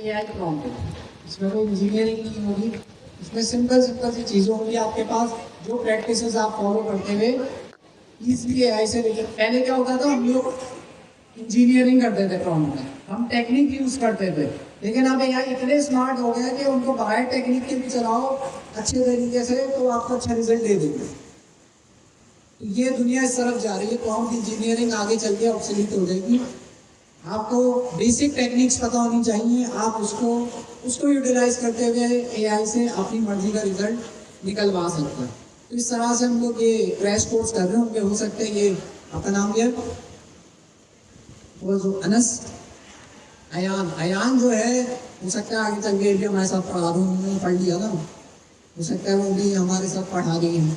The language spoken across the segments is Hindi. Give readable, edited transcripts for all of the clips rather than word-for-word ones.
एआई प्रॉम्प्ट है, इसमें कोई इंजीनियरिंग नहीं होगी, इसमें सिंपल सिंपल सी चीज़ें होंगी आपके पास जो प्रैक्टिसेस आप फॉलो करते हुए ईजिली एआई से रिलेटेड। पहले क्या होता था, हम लोग इंजीनियरिंग करते थे प्रॉम्प्ट में, हम टेक्निक यूज़ करते थे, लेकिन अब एआई इतने स्मार्ट हो गए कि उनको बगैर टेक्निक के भी चलाओ अच्छे तरीके से तो आपको अच्छा रिजल्ट दे देंगे। तो ये दुनिया इस तरफ जा रही है, प्रॉम्प्ट इंजीनियरिंग आगे चल के ऑब्सोलीट हो जाएगी। आपको बेसिक टेक्निक्स पता होनी चाहिए, आप उसको यूटिलाइज करते हुए एआई से अपनी मर्जी का रिजल्ट निकलवा सकते हैं। तो इस तरह से हम लोग ये क्रैश कोर्स कर रहे होंगे। हो सकते हैं ये आपका नाम क्या है, वो जो अनस अयान जो है, हो सकता है आगे चल के भी हमारे साथ पढ़ा दूँ, उन्होंने पढ़ लिया ना, हो सकता है वो भी हमारे साथ पढ़ा रही हैं,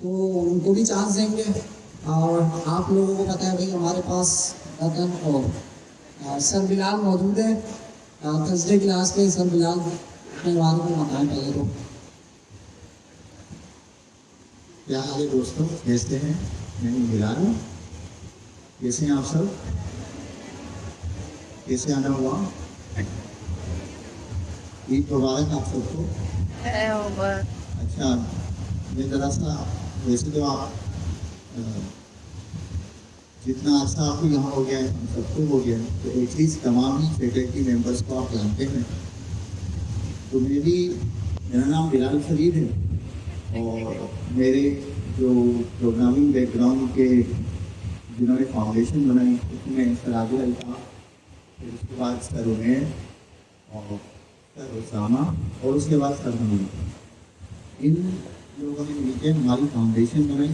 तो उनको भी चांस देंगे। और आप लोगों को पता है भाई हमारे पास रतन और सर बिलाल मौजूद है थर्सडे क्लास पे। सर बिलाल अपने बारे में बताएं पहले तो। क्या हाल है दोस्तों, कैसे हैं? मैं बिलाल हूँ। कैसे हैं आप सब? कैसे आना हुआ? ईद मुबारक आप सबको। अच्छा, मैं ज़रा सा, वैसे तो आप जितना अर्सा आपको यहाँ हो गया है हम सबको हो गया है, तो एटलीस्ट तमाम ही फैकल्टी मेंबर्स को आप जानते हैं। तो मेरा नाम बिलाल फरीद है और मेरे जो प्रोग्रामिंग बैकग्राउंड के जिन्होंने फाउंडेशन बनाई उसमें सर आदिल अल्ताफ़, फिर उसके बाद सर उमैर और सर उसामा और उसके बाद सर हमीद। इन लोगों ने मिलकर हमारी फाउंडेशन बनाई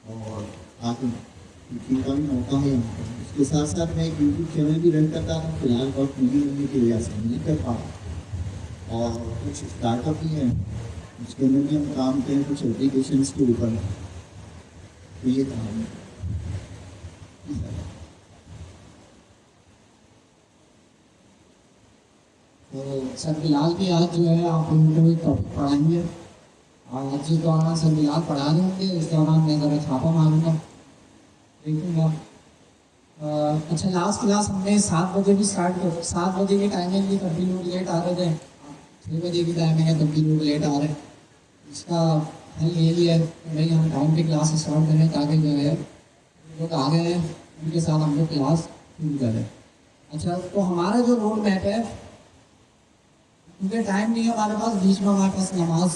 और आगे टीचिंग का भी मौका है। इसके साथ साथ मैं एक यूट्यूब चैनल भी रन करता हूँ, फिलहाल बहुत नहीं होने की वजह से नहीं कर पाऊँ, और कुछ स्टार्टअप भी हैं उसके अंदर भी हम काम करें, कुछ एप्लीकेशंस के ऊपर। तो ये काम है। तो सर बिलाल भी आज जो है आप उनको एक टॉपिक पढ़ाएंगे और जिस दौरान सर बिलाल पढ़ा रहे होंगे उस दौरान मैं ज़रा छापा मारूंगा, देखूँगा। अच्छा, लास्ट क्लास हमने 7 बजे भी स्टार्ट कर, 7 बजे की टाइमिंग भी, तब भी लोग लेट आ रहे थे। 6 बजे की टाइमिंग है तब भी लोग लेट आ रहे हैं। इसका हल यही है कि भाई हम टाइम पे क्लास स्टार्ट करें ताकि जो है लोग आ गए हैं उनके साथ हम लोग क्लास शुरू करें। अच्छा, तो हमारा जो रोड मैप है, क्योंकि टाइम नहीं है हमारे पास, बीच में हमारे पास नमाज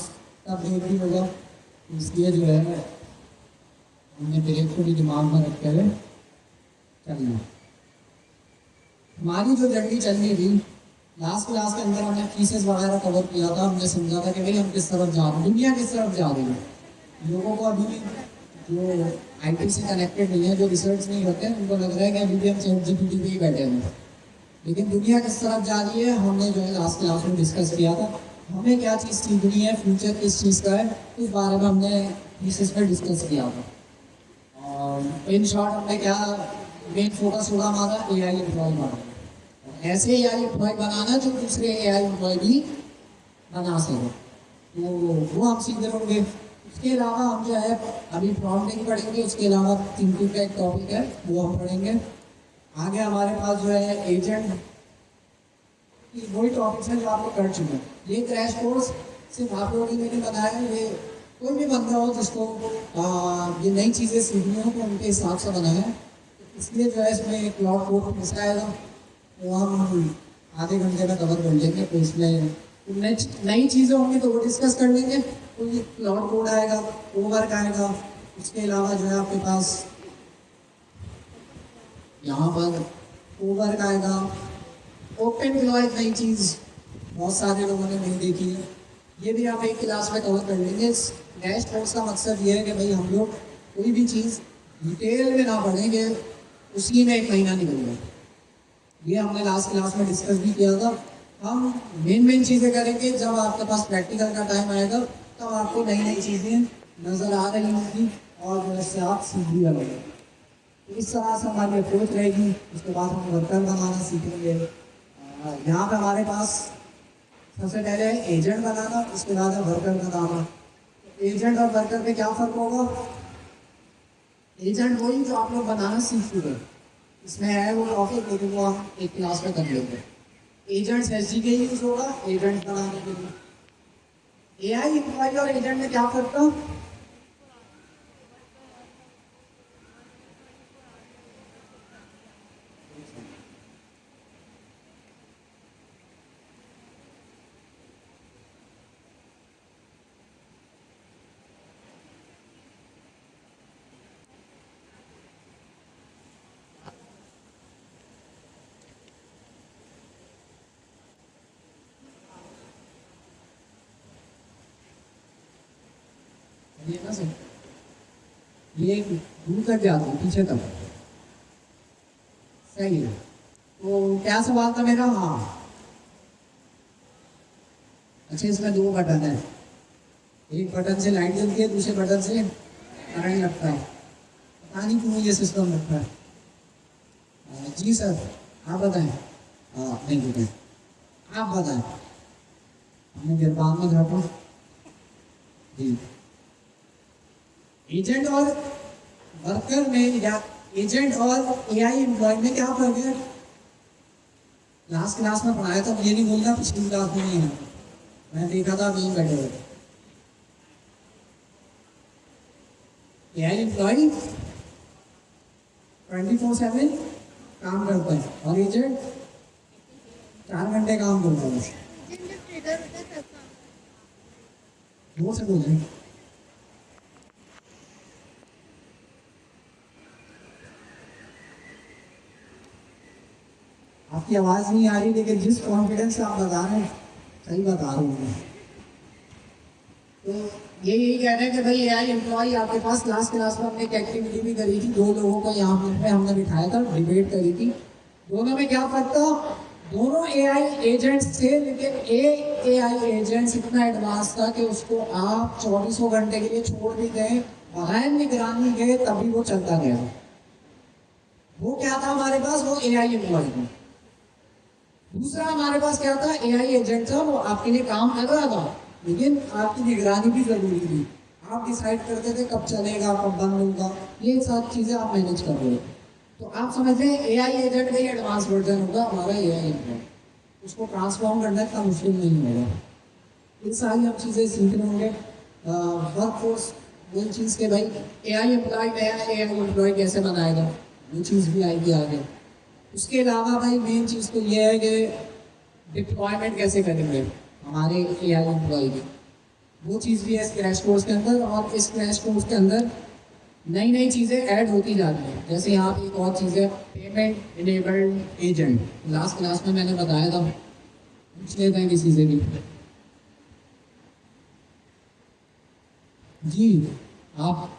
का ब्रेक भी होगा, इसलिए जो है हमने ब्रेक को भी दिमाग में रख कर चलना। हमारी जो जर्नी चल रही थी लास्ट क्लास के अंदर, हमने फीसेस वगैरह कवर किया था। हमने समझा था कि भाई हम किस तरफ जा रहे हैं, दुनिया किस तरफ जा रही है। लोगों को अभी जो आईटी से कनेक्टेड नहीं है, जो रिसर्च नहीं करते, उनको लग रहा है कि अभी भी हम ChatGPT पे ही बैठे हैं, लेकिन दुनिया किस तरफ जा रही है हमने जो है लास्ट क्लास में डिस्कस किया था। हमें क्या चीज़ सीखनी है, फ्यूचर किस चीज़ का है, इस बारे में हमने थीसिस पर डिस्कस किया था। और इन शॉर्ट हमने क्या मेन फोकस होगा हमारा, एआई एम्प्लॉय बनाना। ऐसे एआई एम्प्लॉय बनाना जो दूसरे एआई एम्प्लॉय भी बना सके, तो वो हम सीखते होंगे। उसके अलावा हम जो है अभी प्रॉम्प्टिंग पढ़ेंगे, उसके अलावा थिंकिंग का एक टॉपिक है वो हम पढ़ेंगे। आगे हमारे पास जो है एजेंट, वही टॉपिक्स हैं जो आप लोग कर चुके हैं। ये क्रैश कोर्स सिर्फ आप लोगों के लिए नहीं बनाया है, ये कोई भी बंदा हो जिसको ये नई चीज़ें सीखनी हो तो उनके हिसाब से बनाया है। इसलिए जो है इसमें एक क्लाउड कोड मिस आएगा, वो हम आधे घंटे में कवर कर लेंगे। तो इसमें नई चीज़ें होंगी तो वो डिस्कस कर लेंगे। तो ये क्लाउड कोड आएगा, ओवर्क आएगा, उसके अलावा जो है आपके पास यहाँ पर ओवर्क आएगा। ओपन फ्लो एक नई चीज़ बहुत सारे लोगों ने नहीं देखी है, ये भी आप एक क्लास में कवर कर लेंगे। इस क्रैश कोर्स का मकसद ये है कि भाई हम लोग कोई भी चीज़ डिटेल में ना पढ़ेंगे, उसी में 1 महीना निकल गया। ये हमने लास्ट क्लास में डिस्कस भी किया था। हम मेन चीज़ें करेंगे, जब आपके पास प्रैक्टिकल का टाइम आएगा तब आपको नई नई चीज़ें नज़र आ रही होंगी और वैसे आप सीख भी लगेंगे। इस तरह से हमारी अप्रोच रहेगी। उसके बाद हम वर्कर बनाना सीखेंगे। यहाँ पे हमारे पास सबसे पहले है एजेंट बनाना, उसके बाद है वर्कर बनाना। एजेंट और वर्कर में क्या फ़र्क होगा? एजेंट वही जो आप लोग बनाना सीख चुके हैं, इसमें है वो टॉपिक, लेकिन वो हम एक क्लास में कर लेंगे। एजेंट्स एसडीके यूज होगा एजेंट बनाने के लिए। एआई एम्प्लॉय और एजेंट में क्या फर्क था? ये ना सर, ये दूर तक जाते हैं पीछे तक, सही है। तो क्या सवाल था मेरा? हाँ, अच्छा इसमें दो बटन है, एक बटन से लाइट जलती है, दूसरे बटन से करंट लगता है। पता नहीं क्यों ये सिस्टम रखा है। जी सर, आप बताएं। हाँ नहीं बताएं, आप बताएं। हमने गिरबान में घाटा जी। एजेंट और वर्कर में या एजेंट और एआई एम्प्लॉय में क्या फर्क है? लास्ट क्लास में पढ़ाया था, ये नहीं बोलना पिछली क्लास में नहीं है, मैं देखा था नहीं बैठे हुए। एआई एम्प्लॉय 24/7 काम करता है और एजेंट 4 घंटे काम करता है। वो से बोल रहे आपकी आवाज नहीं आ रही, लेकिन जिस कॉन्फिडेंस से आप बता रहे हैं सही बता रहे हैं। तो ये यही कह रहे हैं कि भाई एआई एम्प्लॉय आपके पास लास्ट क्लास में हमने एक एक्टिविटी भी करी थी, 2 लोगों को यहाँ पे हमने बिठाया था, डिबेट करी थी। दोनों में क्या फर्क था? दोनों एआई एजेंट्स थे, लेकिन एक एआई एजेंट्स इतना एडवांस था कि उसको आप 24 घंटे के लिए छोड़ भी गए, बगैर निगरानी गए, तभी वो चलता गया। वो क्या था हमारे पास? वो एआई एम्प्लॉय था। दूसरा हमारे पास क्या था? एआई एजेंट था, वो आपके लिए काम कर रहा था, लेकिन आपकी निगरानी भी जरूरी थी। आप डिसाइड करते थे कब चलेगा, कब बंद होगा, ये सब चीजें आप मैनेज कर रहे हो। तो आप समझ रहे हैं एआई एजेंट का ही एडवांस वर्जन होगा हमारा एआई एजेंट। उसको ट्रांसफॉर्म करना इतना मुश्किल नहीं होगा। ये सारी हम चीज़ें सीख रहे होंगे। वर्क फोर्स वही चीज़ के भाई एआई एम्प्लॉय नया एआई एम्प्लॉय कैसे बनाएगा, वो चीज़ भी आएगी आगे। उसके अलावा भाई मेन चीज़ तो ये है कि डिप्लॉयमेंट कैसे करेंगे हमारे एआई एम्प्लॉय की, वो चीज़ भी है इस क्रैश कोर्स के अंदर। और इस क्रैश कोर्स के अंदर नई नई चीज़ें ऐड होती जाती हैं। जैसे यहाँ पे एक और चीज़ है, payment enabled agent. Last class में मैंने बताया था, पूछ लेते हैं किसी से भी। जी आप,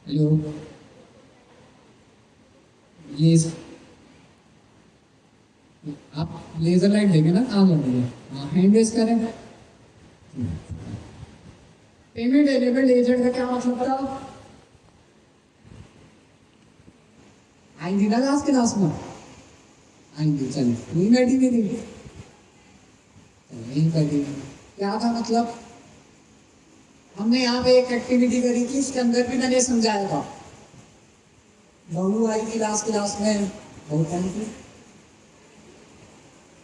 हेलो, ये आप लेजर लाइट देंगे ना, काम करेंगे। हाँ, हैंड रेस करें। पेमेंट इनेबल्ड एजेंट का क्या मतलब था? आएंगी ना लास्ट क्लास में? आएंगी, चलिए नहीं बैठी भी नहीं, नहीं बैठी। क्या था मतलब? हमने यहाँ पे एक एक्टिविटी करी थी, इसके अंदर भी मैंने समझाया था। बहू आई थी लास्ट क्लास में, बहुत आई थी,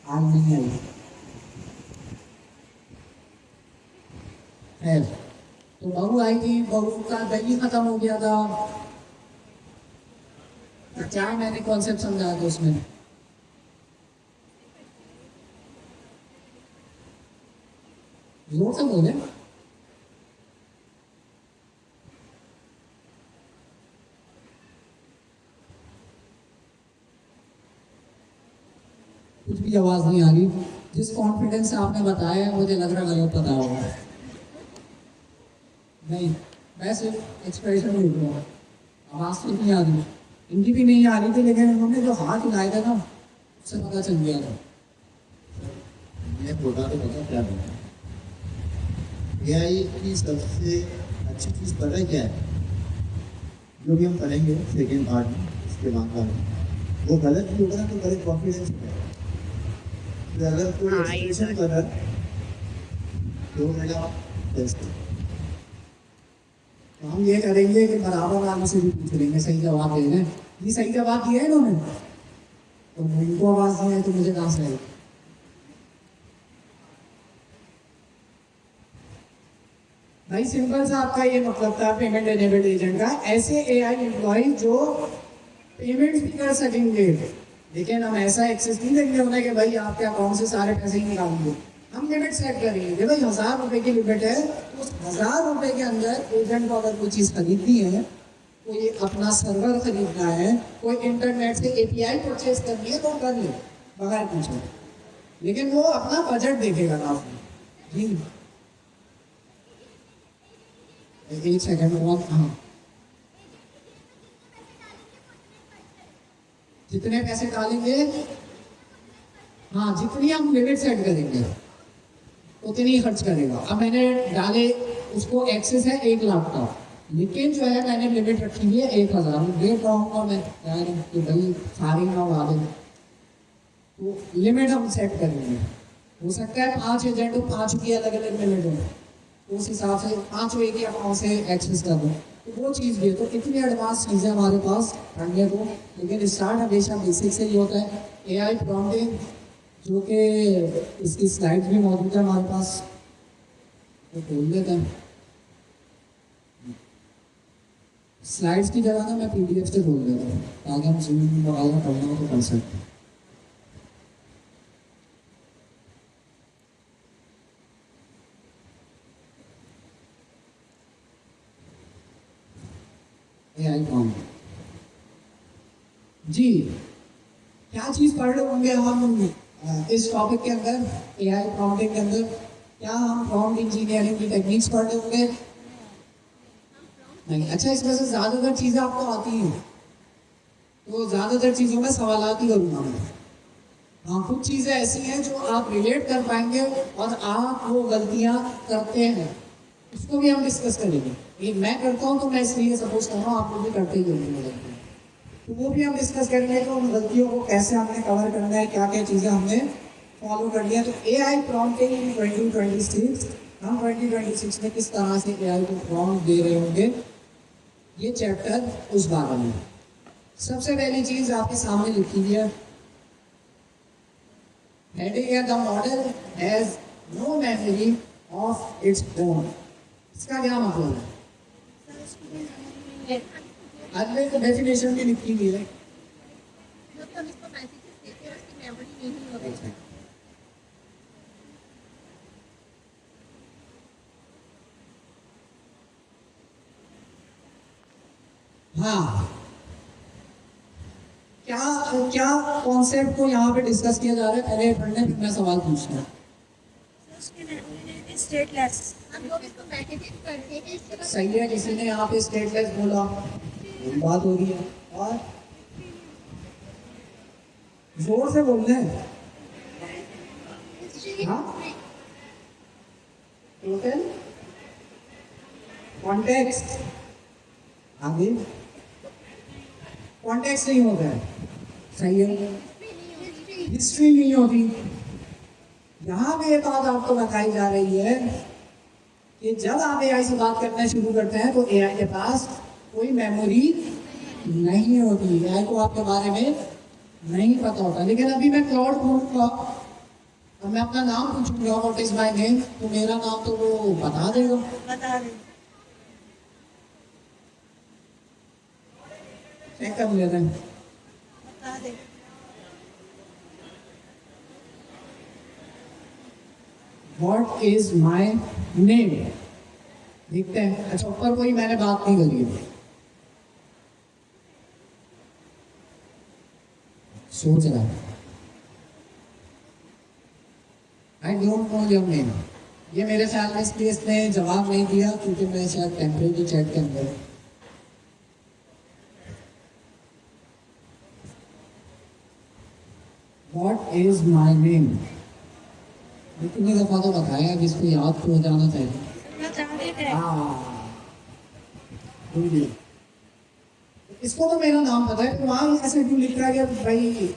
आज नहीं आई है। तो बहू आई थी, बहू का दही खत्म हो गया था। तो क्या मैंने कॉन्सेप्ट समझाया था उसमें? जोर से बोले। कुछ भी आवाज नहीं आ रही। जिस कॉन्फिडेंस से आपने बताया है, मुझे लग रहा गलत पता होगा। नहीं, मैं सिर्फ एक्सप्रेशन देख रहा हूँ, आवाज तो नहीं आ रही। इनकी भी नहीं आ रही थी, लेकिन उन्होंने जो हाथ हिलाए थे ना, उससे पता चल गया था। ये बोला तो पता क्या बोला। एआई की सबसे अच्छी चीज़ पता है क्या है? जो भी हम करेंगे सेकेंड पार्ट में, इसके बाद का वो गलत भी होगा तो गलत कॉन्फिडेंस होगा। तो अगर कोई एक्सप्रेशन कर रहा है तो मेरा टेस्ट, तो हम ये करेंगे कि बराबर वालों से भी पूछ लेंगे, सही जवाब दे रहे हैं। ये सही जवाब दिया है इन्होंने, तो उनको आवाज नहीं है तो मुझे कहाँ से आएगी? भाई सिंपल सा आपका ये मतलब था पेमेंट एनेबल्ड एजेंट का। ऐसे एआई एम्प्लॉय जो पेमेंट भी कर सकेंगे, लेकिन हम ऐसा एक्सेस नहीं देंगे उन्हें कि भाई आपके अकाउंट से सारे पैसे ही निकालेंगे। हम लिमिट सेट करेंगे कि भाई 1000 रुपए की लिमिट है, तो उस 1000 रुपए के अंदर एजेंट को अगर कोई चीज़ खरीदनी है, कोई अपना सर्वर खरीदना है, कोई इंटरनेट से एपीआई परचेज करनी है तो कर ले बगैर पूछे, लेकिन वो अपना बजट देखेगा ना जी। एक सेकंड और, हाँ जितने पैसे डालेंगे, हाँ जितनी हम लिमिट सेट करेंगे उतनी ही खर्च करेगा। अब मैंने डाले, उसको एक्सेस है 1 लाख का, लेकिन जो है मैंने लिमिट रखी हुई है 1000। देख रहा हूँ मैं यार कि भाई सारी ना उड़ा दें, तो लिमिट हम सेट करेंगे। हो सकता है 5 एजेंट हो, 5 की अलग अलग लिमिट हो, तो उस हिसाब से 5 एक ही अकाउंट से एक्सेस कर दो, तो वो चीज़ भी है। तो इतनी एडवांस चीज़ें हमारे पास पढ़ने को, लेकिन स्टार्ट हमेशा बेसिक से ही होता है। एआई प्रॉम्प्टिंग, जो कि इसकी स्लाइड भी मौजूद है हमारे पास, तो खोल देते हैं। स्लाइड्स की जगह ना मैं पीडीएफ से खोल देता हूँ, ताकि हम जूम वगैरह पढ़ना हो तो कर सकते हैं। एआई प्रॉम्प्ट जी, क्या चीज़ पढ़ रहे होंगे हम इस टॉपिक के अंदर, एआई प्रॉम्प्टिंग के अंदर? क्या हम प्रॉम्प्ट इंजीनियरिंग की टेक्निक्स पढ़ रहे होंगे? नहीं। अच्छा, इसमें से ज़्यादातर चीज़ें आपको आती हैं, तो ज़्यादातर चीज़ों में सवालात ही करूँगा मैं। हाँ, कुछ चीज़ें ऐसी हैं जो आप रिलेट कर पाएंगे और आप वो गलतियाँ करते हैं, उसको भी हम डिस्कस करेंगे। ये मैं करता हूँ तो मैं इसलिए सपोज कर रहा हूँ, आप लोग भी करते ही होंगे, तो वो भी हम डिस्कस करेंगे कि उन गलतियों को कैसे हमने कवर करना है, क्या क्या चीज़ें हमने फॉलो करनी है। तो एआई प्रॉम्प्टिंग इन 2026, हम 2026 में किस तरह से एआई को प्रॉम्प्ट दे रहे होंगे, ये चैप्टर उस बारे में। सबसे पहली चीज़ आपके सामने लिखी हुई है, हेडिंग है the model has no memory of its own. इसका क्या मतलब है? अगले तो डेफिनेशन भी लिखी हुई है। हाँ, क्या क्या कॉन्सेप्ट को यहाँ पे डिस्कस किया जा रहा है? पहले पढ़ने फिर मैं सवाल पूछना। स्टेटलेस, सही है, किसी ने यहाँ पे स्टेटलेस बोला, बात हो रही है। और जोर से बोल रहे हैं। हाँ, टोटल कॉन्टेक्स्ट, आगे कॉन्टेक्स्ट नहीं होता है, सही है, हिस्ट्री नहीं होती। यहाँ पे ये बात आपको बताई जा रही है कि जब आप एआई से बात करना शुरू करते हैं तो एआई के पास कोई मेमोरी नहीं होती, एआई को आपके बारे में नहीं पता होता। लेकिन अभी मैं क्लाउड बोलूँगा और मैं अपना नाम पूछूंगा, व्हाट इज माय नेम, तो मेरा नाम तो वो बता देगा। बता दे। चेक कर लेते हैं। बता दे। व्हाट इज माय नेम, देखते हैं। अच्छा, ऊपर कोई मैंने बात नहीं करी है, सोच रहा है। I don't know your name. ये मेरे ख्याल में इसलिए इसने जवाब नहीं दिया क्योंकि मैं शायद टेम्परेरी चैट के अंदर। व्हाट इज माय नेम, इतनी दफा तो बताया कि इसको याद तो हो जाना चाहिए। हाँ, इसको तो मेरा नाम पता है, तो वहां ऐसे क्यों लिख रहा है कि भाई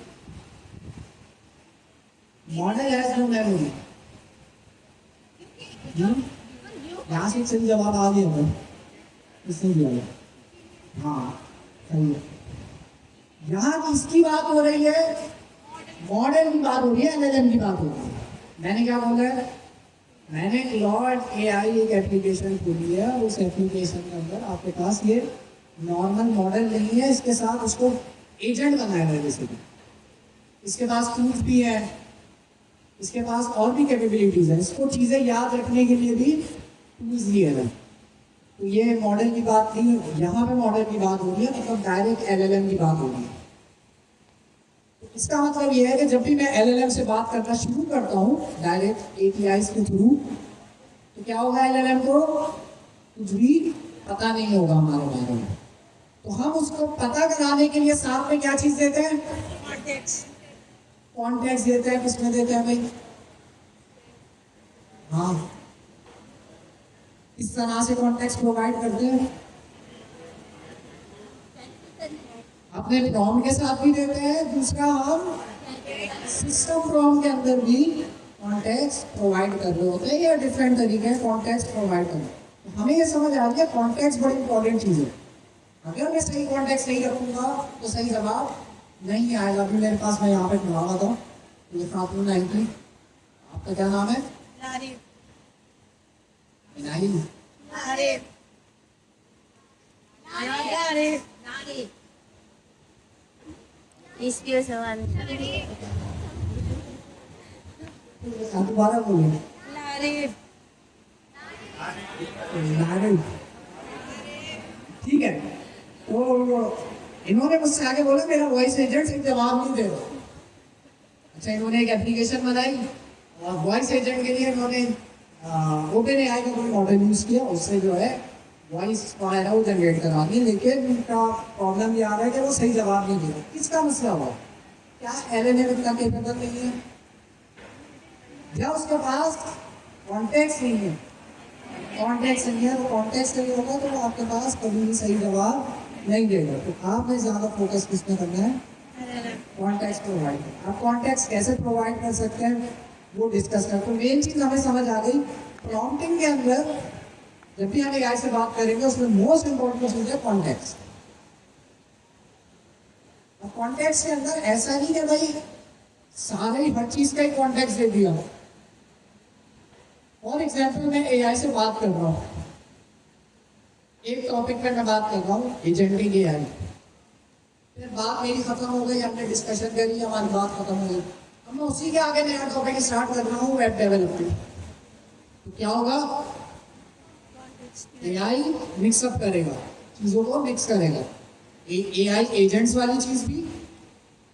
मॉडल हैज नो मेमोरी? यहाँ से सही जवाब आ गया है, इसने दिया है। हाँ, सही है। यहाँ किसकी बात हो रही है? मॉडल की बात हो रही है, एलएलएम की बात हो रही है। मैंने क्या बोला है, मैंने क्लॉड एआई एक एप्लीकेशन खोली है, उस एप्लीकेशन के अंदर आपके पास ये नॉर्मल मॉडल नहीं है, इसके साथ उसको एजेंट बनाया है बेसिकली। इसके पास टूल्स भी है, इसके पास और भी कैपेबिलिटीज है, इसको चीज़ें याद रखने के लिए भी टूल्स दिए हैं। तो ये मॉडल की बात नहीं, यहाँ पे मॉडल की बात हो रही है, मतलब डायरेक्ट एलएलएम की बात हो रही है। इसका मतलब यह है कि जब भी मैं एलएलएम से बात करना शुरू करता हूँ डायरेक्ट एपीआईज के थ्रू, तो क्या होगा, एलएलएम को कुछ भी पता नहीं होगा हमारे बारे में। तो हम उसको पता कराने के लिए साथ में क्या चीज देते हैं, कॉन्टेक्स्ट देते हैं। किसमें देते हैं भाई? हाँ, इस तरह से कॉन्टेक्स्ट प्रोवाइड करते हैं, अपने प्रॉम्प्ट के साथ भी देते हैं। दूसरा, हम सिस्टम प्रॉम्प्ट के अंदर भी कॉन्टेक्स्ट प्रोवाइड कर रहे होते हैं, या डिफरेंट तरीके हैं कॉन्टेक्स्ट प्रोवाइड करने। तो हमें ये समझ आ रही है कॉन्टेक्स्ट बड़ी इंपॉर्टेंट चीज़ है। अगर मैं सही कॉन्टेक्स्ट नहीं रखूंगा तो सही जवाब नहीं आएगा। अभी मेरे पास, मैं यहाँ पे खुला हुआ था, ये फातून 90, आपका क्या नाम है? नारी इनाही। नारी नारी इसके सवाल आप दोबारा बोलिए। नारी नारायण, ठीक है। तो इन्होंने मुझसे आगे बोला मेरा वॉइस एजेंट सिर्फ जवाब नहीं दे रहा। अच्छा, इन्होंने एक एप्लीकेशन बनाई और वॉइस एजेंट के लिए इन्होंने ओपन एआई का कोई मॉडल यूज किया, उससे जो है वॉइस फायर वो जनरेट करा दी। लेकिन उनका प्रॉब्लम ये आ रहा है कि वो सही जवाब नहीं दे रहा। किसका मसला हुआ? क्या एलएलएम इतना केपेबल नहीं है, या उसके पास कॉन्टेक्स्ट नहीं है? कॉन्टेक्स्ट नहीं है, तो कॉन्टेक्स्ट नहीं होगा तो वो आपके पास कभी भी सही जवाब नहीं देगा। तो आपने ज़्यादा फोकस किसमें करना है? Context provide. आप कॉन्टेक्स्ट कैसे प्रोवाइड कर सकते हैं वो डिस्कस करते हैं। मेन चीज़ हमें समझ आ गई, प्रॉम्प्टिंग के अंदर जब भी हम एआई से बात करेंगे उसमें मोस्ट इंपॉर्टेंट चीज़ है कॉन्टेक्स्ट। और कॉन्टेक्स्ट के अंदर ऐसा नहीं है भाई सारे हर चीज़ का ही कॉन्टेक्स्ट दे दिया। फॉर एग्जाम्पल, मैं एआई से बात कर रहा हूँ, एक टॉपिक पे मैं बात कर रहा हूँ एजेंटिक एआई, फिर बात मेरी खत्म हो गई, हमने डिस्कशन करी, हमारी बात खत्म हो गई, अब मैं उसी के आगे नया टॉपिक स्टार्ट कर रहा हूँ वेब डेवलपमेंट। तो क्या होगा, एआई मिक्सअप करेगा, चीज़ों को मिक्स करेगा। एआई एजेंट्स वाली चीज़ भी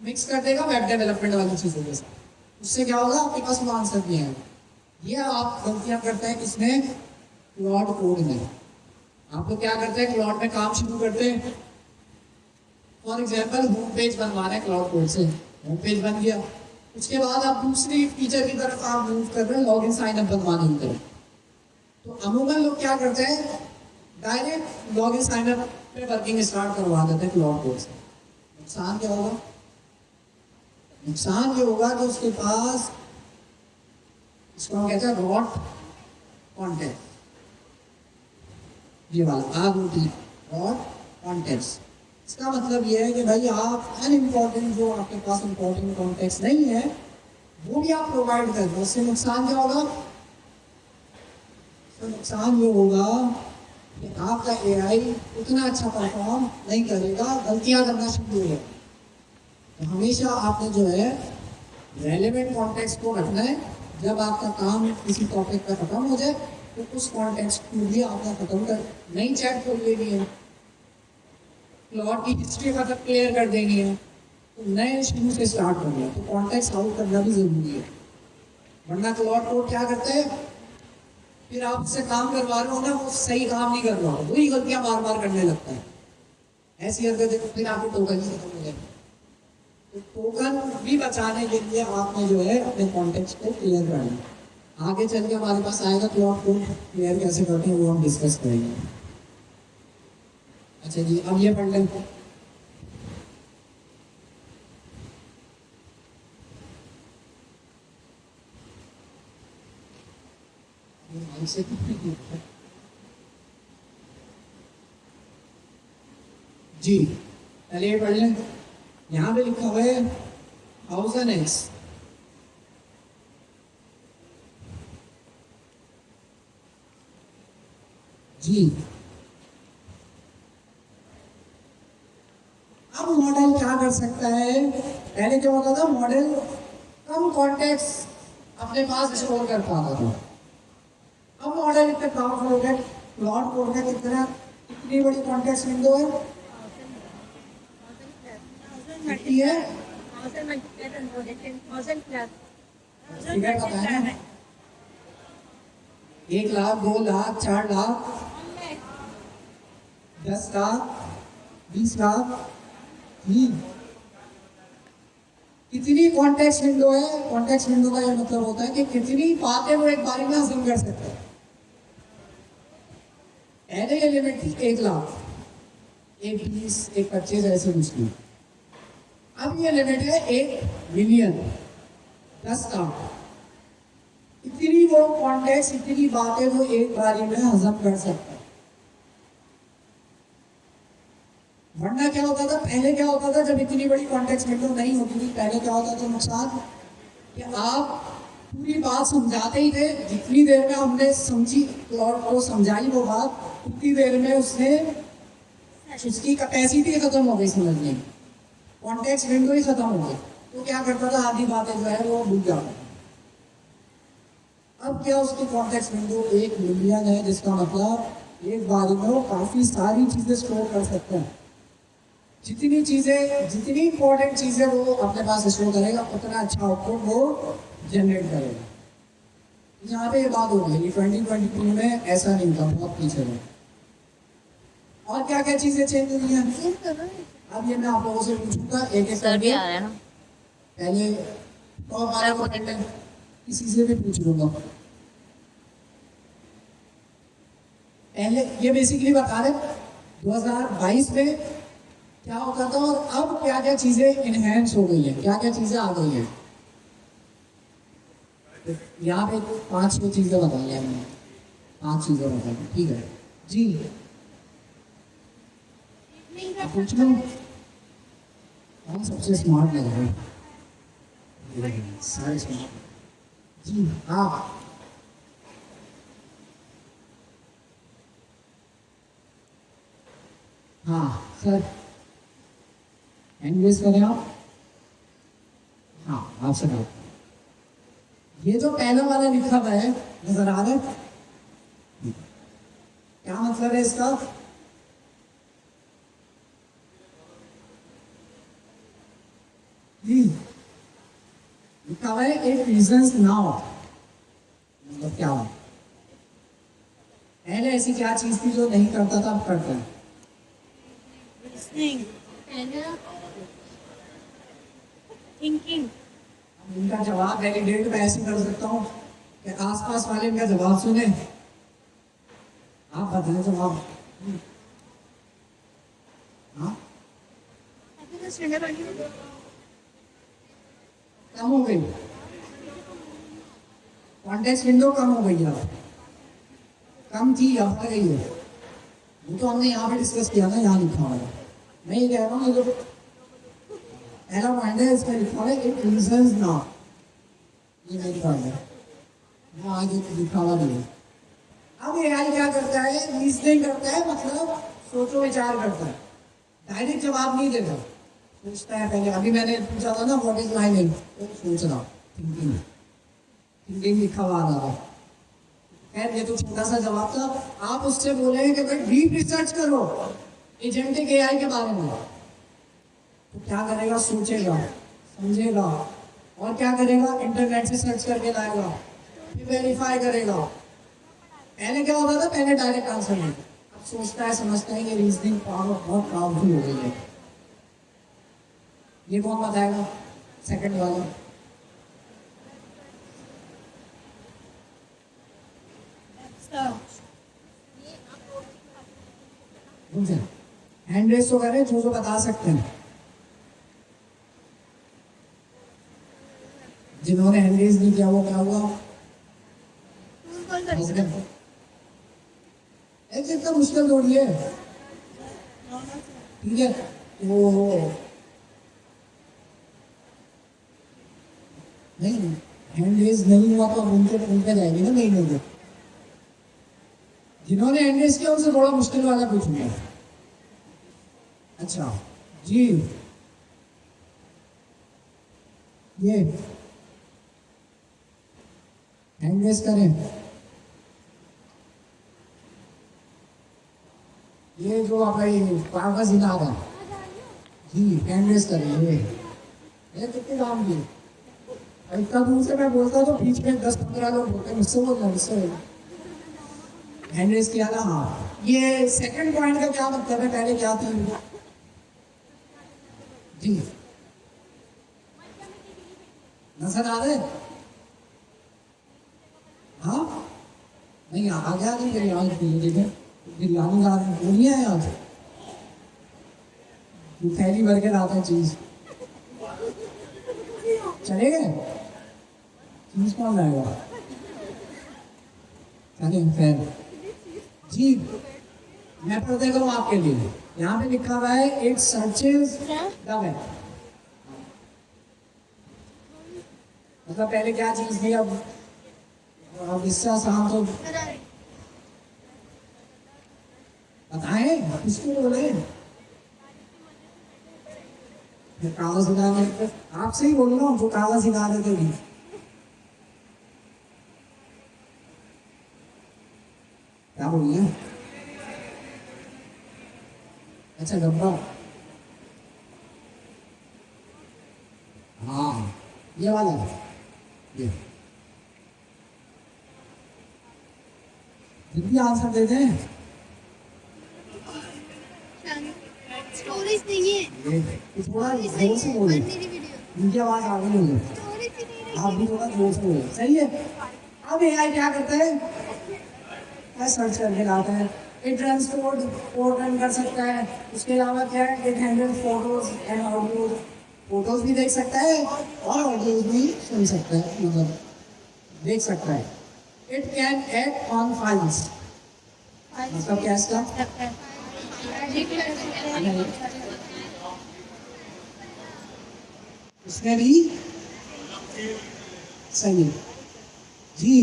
मिक्स कर देगा वेब डेवलपमेंट वाली चीज़ों के साथ। उससे क्या होगा, आपके पास वो आंसर नहीं आएगा। ये आप गलतियां करते हैं किसमें? क्लॉड कोड में। आप लोग क्या करते हैं, क्लॉड में काम शुरू करते हैं, फॉर एग्जाम्पल होम पेज बनवा रहे हैं क्लॉड कोड से, होम पेज बन गया, उसके बाद आप दूसरी फीचर की तरफ आप मूव कर रहे हैं, लॉग इन साइन अप बनवाने की तरफ। तो अमूमन लोग क्या करते हैं, direct log in sign up पे वर्किंग स्टार्ट करवा देते हैं क्लॉड कोड से। नुकसान क्या होगा? नुकसान ये होगा कि उसके पास, इसको हम कहते हैं रॉट कॉन्टेंट, ये वाला आगूटी रॉट कॉन्टेक्स्ट। इसका मतलब ये है कि भाई आप अनइम्पॉर्टेंट, जो आपके पास इम्पोर्टेंट कॉन्टेक्स्ट नहीं है वो भी आप प्रोवाइड कर दो। उससे नुकसान क्या होगा? तो नुकसान ये होगा कि आपका एआई उतना अच्छा परफॉर्म नहीं करेगा, गलतियां करना शुरू हो जाएगी। तो हमेशा आपने जो है रेलेवेंट कॉन्टेक्स्ट को रखना है। जब आपका काम किसी टॉपिक पर खत्म हो जाए तो उस कॉन्टेक्स्ट को भी आपने खत्म कर, नई चैट खोल लेनी है, क्लॉड की हिस्ट्री खत्म क्लियर कर देनी है, तो नए शुरू से स्टार्ट करना है। तो कॉन्टेक्स्ट आउट करना भी जरूरी है, वरना क्लॉड कोड क्या करते हैं, फिर आप उससे काम करवा रहे हो ना, वो सही काम नहीं कर रहा हो, वही गलतियां बार बार करने लगता है। ऐसी हरकतें देखो, फिर आपकी टोकन ही खत्म हो जाएगी। तो टोकन भी बचाने के लिए आपने जो है अपने कॉन्टेक्स्ट को क्लियर करना है। आगे चल के हमारे पास आएगा क्लॉड कोड क्लियर कैसे करते हैं, वो हम डिस्कस करेंगे। अच्छा जी, अब ये पढ़ लें। जी, पहले ये पढ़ लें। यहाँ पे लिखा हुआ है 1000x। जी, अब मॉडल क्या कर सकता है? पहले क्या होता था, मॉडल कम कॉन्टेक्स्ट अपने पास स्टोर कर पाता था। अब मॉडल इतने पावरफुल हो गए, प्लॉट कोड का कितना, इतनी बड़ी कॉन्टेक्स्ट विंडो है, कितनी है? फिगर पता है ना? 1 लाख, 2 लाख, 4 लाख, 10 लाख, 20 लाख। कितनी कॉन्टेक्स्ट विंडो है? कॉन्टेक्स्ट विंडो का ये मतलब होता है कि कितनी बातें वो एक बारी में हासिल कर सकते हैं। पहले ये लिमिट थी 1 लाख, 1 20, 1 25 ऐसे कुछ नहीं। अब ये लिमिट है 1 मिलियन, 10 लाख। इतनी वो कॉन्टेक्स्ट, इतनी बातें वो एक बारी में हजम कर सकता है। वरना क्या होता था, पहले क्या होता था, जब इतनी बड़ी कॉन्टेक्स्ट विंडो नहीं होती थी, पहले क्या होता था नुकसान, कि आप पूरी बात समझाते ही थे, जितनी देर में हमने समझी और वो समझाई वो बात, उतनी देर में उसने उसकी कैपेसिटी खत्म हो गई समझने की, कॉन्टेक्स्ट विंडो ही खत्म हो गई। तो क्या करता था, आधी बातें जो है वो भूल जाता। अब क्या, उसकी कॉन्टेक्स्ट विंडो 1 मिलियन है, जिसका मतलब एक बारी में वो काफी सारी चीजें स्टोर कर सकते हैं। जितनी चीजें, जितनी इंपॉर्टेंट चीजें वो अपने पास स्टोर करेगा, उतना अच्छा आउटपुट वो जनरेट करेगा। यहाँ पे ये बात हो गई, 2022 में ऐसा नहीं था, बहुत पीछे में। और क्या क्या चीजें चेंज हुई हैं? अब ये मैं आप लोगों से पूछूंगा एक एक सर भी करके। आ रहे हैं ना। पहले तो हमारे को किसी से भी पूछ लूंगा। पहले ये बेसिकली बता रहे 2022 में क्या होता था और अब क्या क्या चीजें इनहेंस हो गई है, क्या क्या चीजें आ गई हैं। यहाँ पे 5-6 चीजें बताई हैं मैंने, 5 चीजें बताई, ठीक है जी। आप पूछ लो, कौन सबसे स्मार्ट लग रहा है? सारे स्मार्ट जी। हाँ, हाँ सर, एंग्रेज करें आप। हाँ, आपसे बात। ये जो पहला वाला लिखा हुआ है, नजर आ रहा है? क्या मतलब है इसका? लिखा हुआ है एक रीजंस नाउ, मतलब क्या हो? पहले ऐसी क्या चीज थी जो नहीं करता था, अब करता है? थिंकिंग। इनका जवाब वैलिडेट मैं ऐसे कर सकता हूँ कि आसपास वाले इनका जवाब सुने, आप बताएं जवाब। हाँ, कम हो गई कॉन्टेक्स्ट विंडो, कम हो गई अब, कम थी अब बढ़ गई है। वो तो हमने यहाँ पे डिस्कस किया ना, यहाँ लिखा हुआ है। मैं ये कह रहा हूँ, ये जो पहला पॉइंट है इसमें लिखा हुआ है एक रीजंस नाउ, ये मेरी बात है, वो आगे लिखा हुआ नहीं है। अब एआई क्या करता है, रीजनिंग करता है, मतलब सोचो विचार करता है, डायरेक्ट जवाब नहीं देता, सोचता है पहले। अभी मैंने पूछा था ना व्हाट इज माय नेम, तो सोच रहा, थिंकिंग, थिंकिंग लिखा हुआ आ रहा। खैर ये तो छोटा सा जवाब था। आप उससे बोले कि भाई डीप रिसर्च करो एजेंटिक एआई के बारे में, तो क्या करेगा, सोचेगा, समझेगा, और क्या करेगा, इंटरनेट से सर्च करके लाएगा, फिर वेरीफाई करेगा। पहले क्या होता था, पहले डायरेक्ट आंसर नहीं, अब सोचता है, समझता है, ये रीजनिंग पावर बहुत पावरफुल हो गई है। ये कौन बताएगा? सेकंड वाला। हैंड रेस तो करें जो बता सकते हैं। जिन्होंने हैंड रेस नहीं किया वो क्या हुआ? ऐसे इतना मुश्किल थोड़ी है, ठीक है। वो नहीं, हैंड रेज नहीं हुआ तो उनके जाएगी ना नहीं होगा। जिन्होंने हैंड रेज किया उनसे थोड़ा मुश्किल वाला पूछूंगा। अच्छा जी, ये हैंड रेज करें। ये जो भाई कागज हिला रहा है जी, हैंड रेज करें। ये कितने काम किए, इतना दूर से मैं बोलता तो बीच में 10-15 लोग बोलते मुझसे बोलना मुझसे हैंड रेज किया ना। हाँ, ये सेकंड पॉइंट का क्या मतलब है, पहले क्या थी जी, नजर आ रहे? हाँ नहीं, आ गया नहीं बिरयानी के लिए। देखें बिरयानी खा रहे वो नहीं आया आज, वो थैली भर के लाते हैं चीज। चले गए, चीज कौन लाएगा? चले फिर जी, मैं पढ़ देता हूँ आपके लिए। यहाँ पे लिखा हुआ है इट सर्चेस द वेब। मतलब पहले क्या चीज थी, अब इससे आसान तो बताएं, किसको बोले? कागज सिखा रहे, आपसे ही बोल रहा हूँ जो कागज सिखा रहे थे भी। क्या बोलिए? अच्छा डब्बा, हाँ ये वाला है ये। जल्दी आंसर दे दें। स्टोरेज नहीं है, ये थोड़ा जोर से बोले, इनकी आवाज आ रही है, आप भी थोड़ा जोर से बोले। सही है। अब एआई क्या करता है, मैं सर्च करके लाता है, इट ट्रांसपोर्ट कोड रन कर सकता है। उसके अलावा क्या है, it handle photos and audio, photos भी देख सकता है और ऑडियो भी सुन सकता है, मतलब देख सकता है। It can act on files, मतलब क्या इसका उसने भी सही है जी।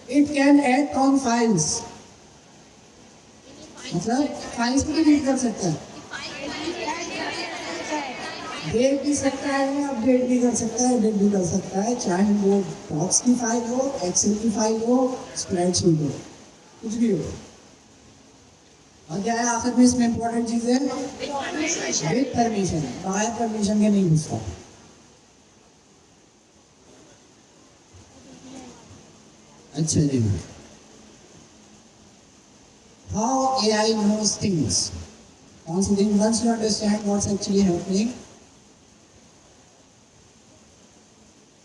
It can act on files, मतलब फाइल्स भी रीड कर सकता है, देख भी सकता है, अपडेट भी कर सकता है, एडिट भी कर सकता है, चाहे वो डॉक्स की फाइल हो, एक्सेल की फाइल हो, स्प्रेडशीट हो, कुछ भी हो। और क्या है आखिर में इसमें इंपॉर्टेंट चीज है, विद परमिशन, बगैर परमिशन के नहीं घुसता। अच्छा जी, हाउ एआई नोज थिंग्स, कौन सी thing, once you understand what's actually happening.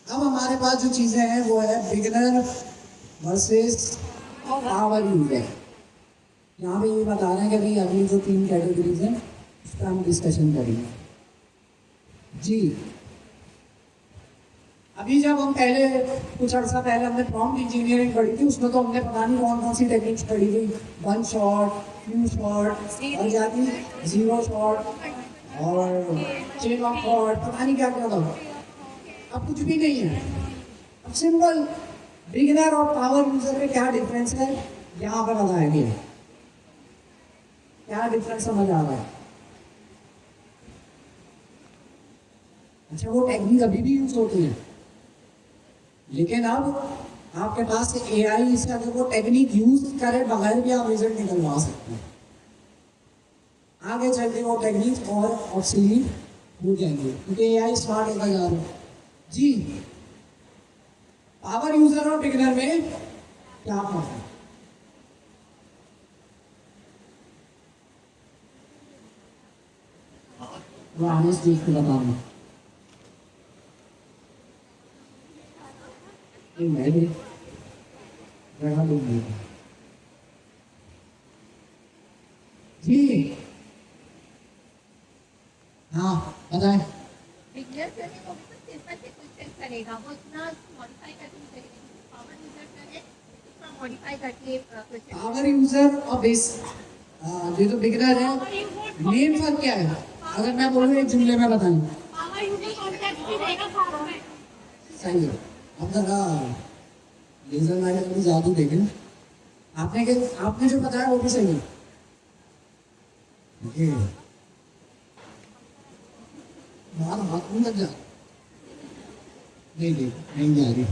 अब हमारे पास जो चीजें हैं वो है बिगिनर वर्सेस पावर यूजर। यहाँ पे ये बता रहे हैं कि भाई अगली जो 3 कैटेगरीज हैं उस पर हम डिस्कशन करेंगे जी। अभी जब हम पहले कुछ अर्सा पहले हमने प्रॉम्प्ट इंजीनियरिंग पढ़ी थी, उसमें तो हमने पता नहीं कौन कौन सी टेक्निक्स पढ़ी थी, 1 शॉट, 2 शॉट और क्या थी 0 शॉट और चेन ऑफ थॉट, पता नहीं क्या क्या था। अब कुछ भी नहीं है, अब सिंपल बिगिनर और पावर यूजर में क्या डिफरेंस है यहाँ पर बताया गया। क्या डिफरेंस समझ आ रहा है? अच्छा वो टेक्निक अभी भी यूज होती है, लेकिन अब आपके पास एआई से अगर वो टेक्निक यूज करे बगैर भी आप रिजल्ट निकलवा सकते हैं। आगे चल के वो टेक्निक और ऑब्सोलीट हो जाएंगे क्योंकि एआई स्मार्ट होता जा रहा है जी। पावर यूजर और बिगिनर में क्या फर्क है? वो आने से देख के बताऊंगा। मैं भी जगह लूंगी जी। हाँ बताएं। बिगनर करने को भी तो सिंपल से क्वेश्चन करेगा, वो इतना मॉडिफाई करके नहीं करेगा। पावर यूजर करे इतना मॉडिफाई करके क्वेश्चन। पावर यूजर और बेस, ये तो बिगिनर है, मेन फर्क क्या है? अगर मैं बोलूँ एक जुमले में बताएं। पावर यूजर कॉन्टेक्स्ट भी देगा फॉर्म में। सही है। अब जरा लेजर लाइट में जादू देखें। आपने जो बताया वो भी सही है। ये बाहर हाथ में लग जा। नहीं जा रही।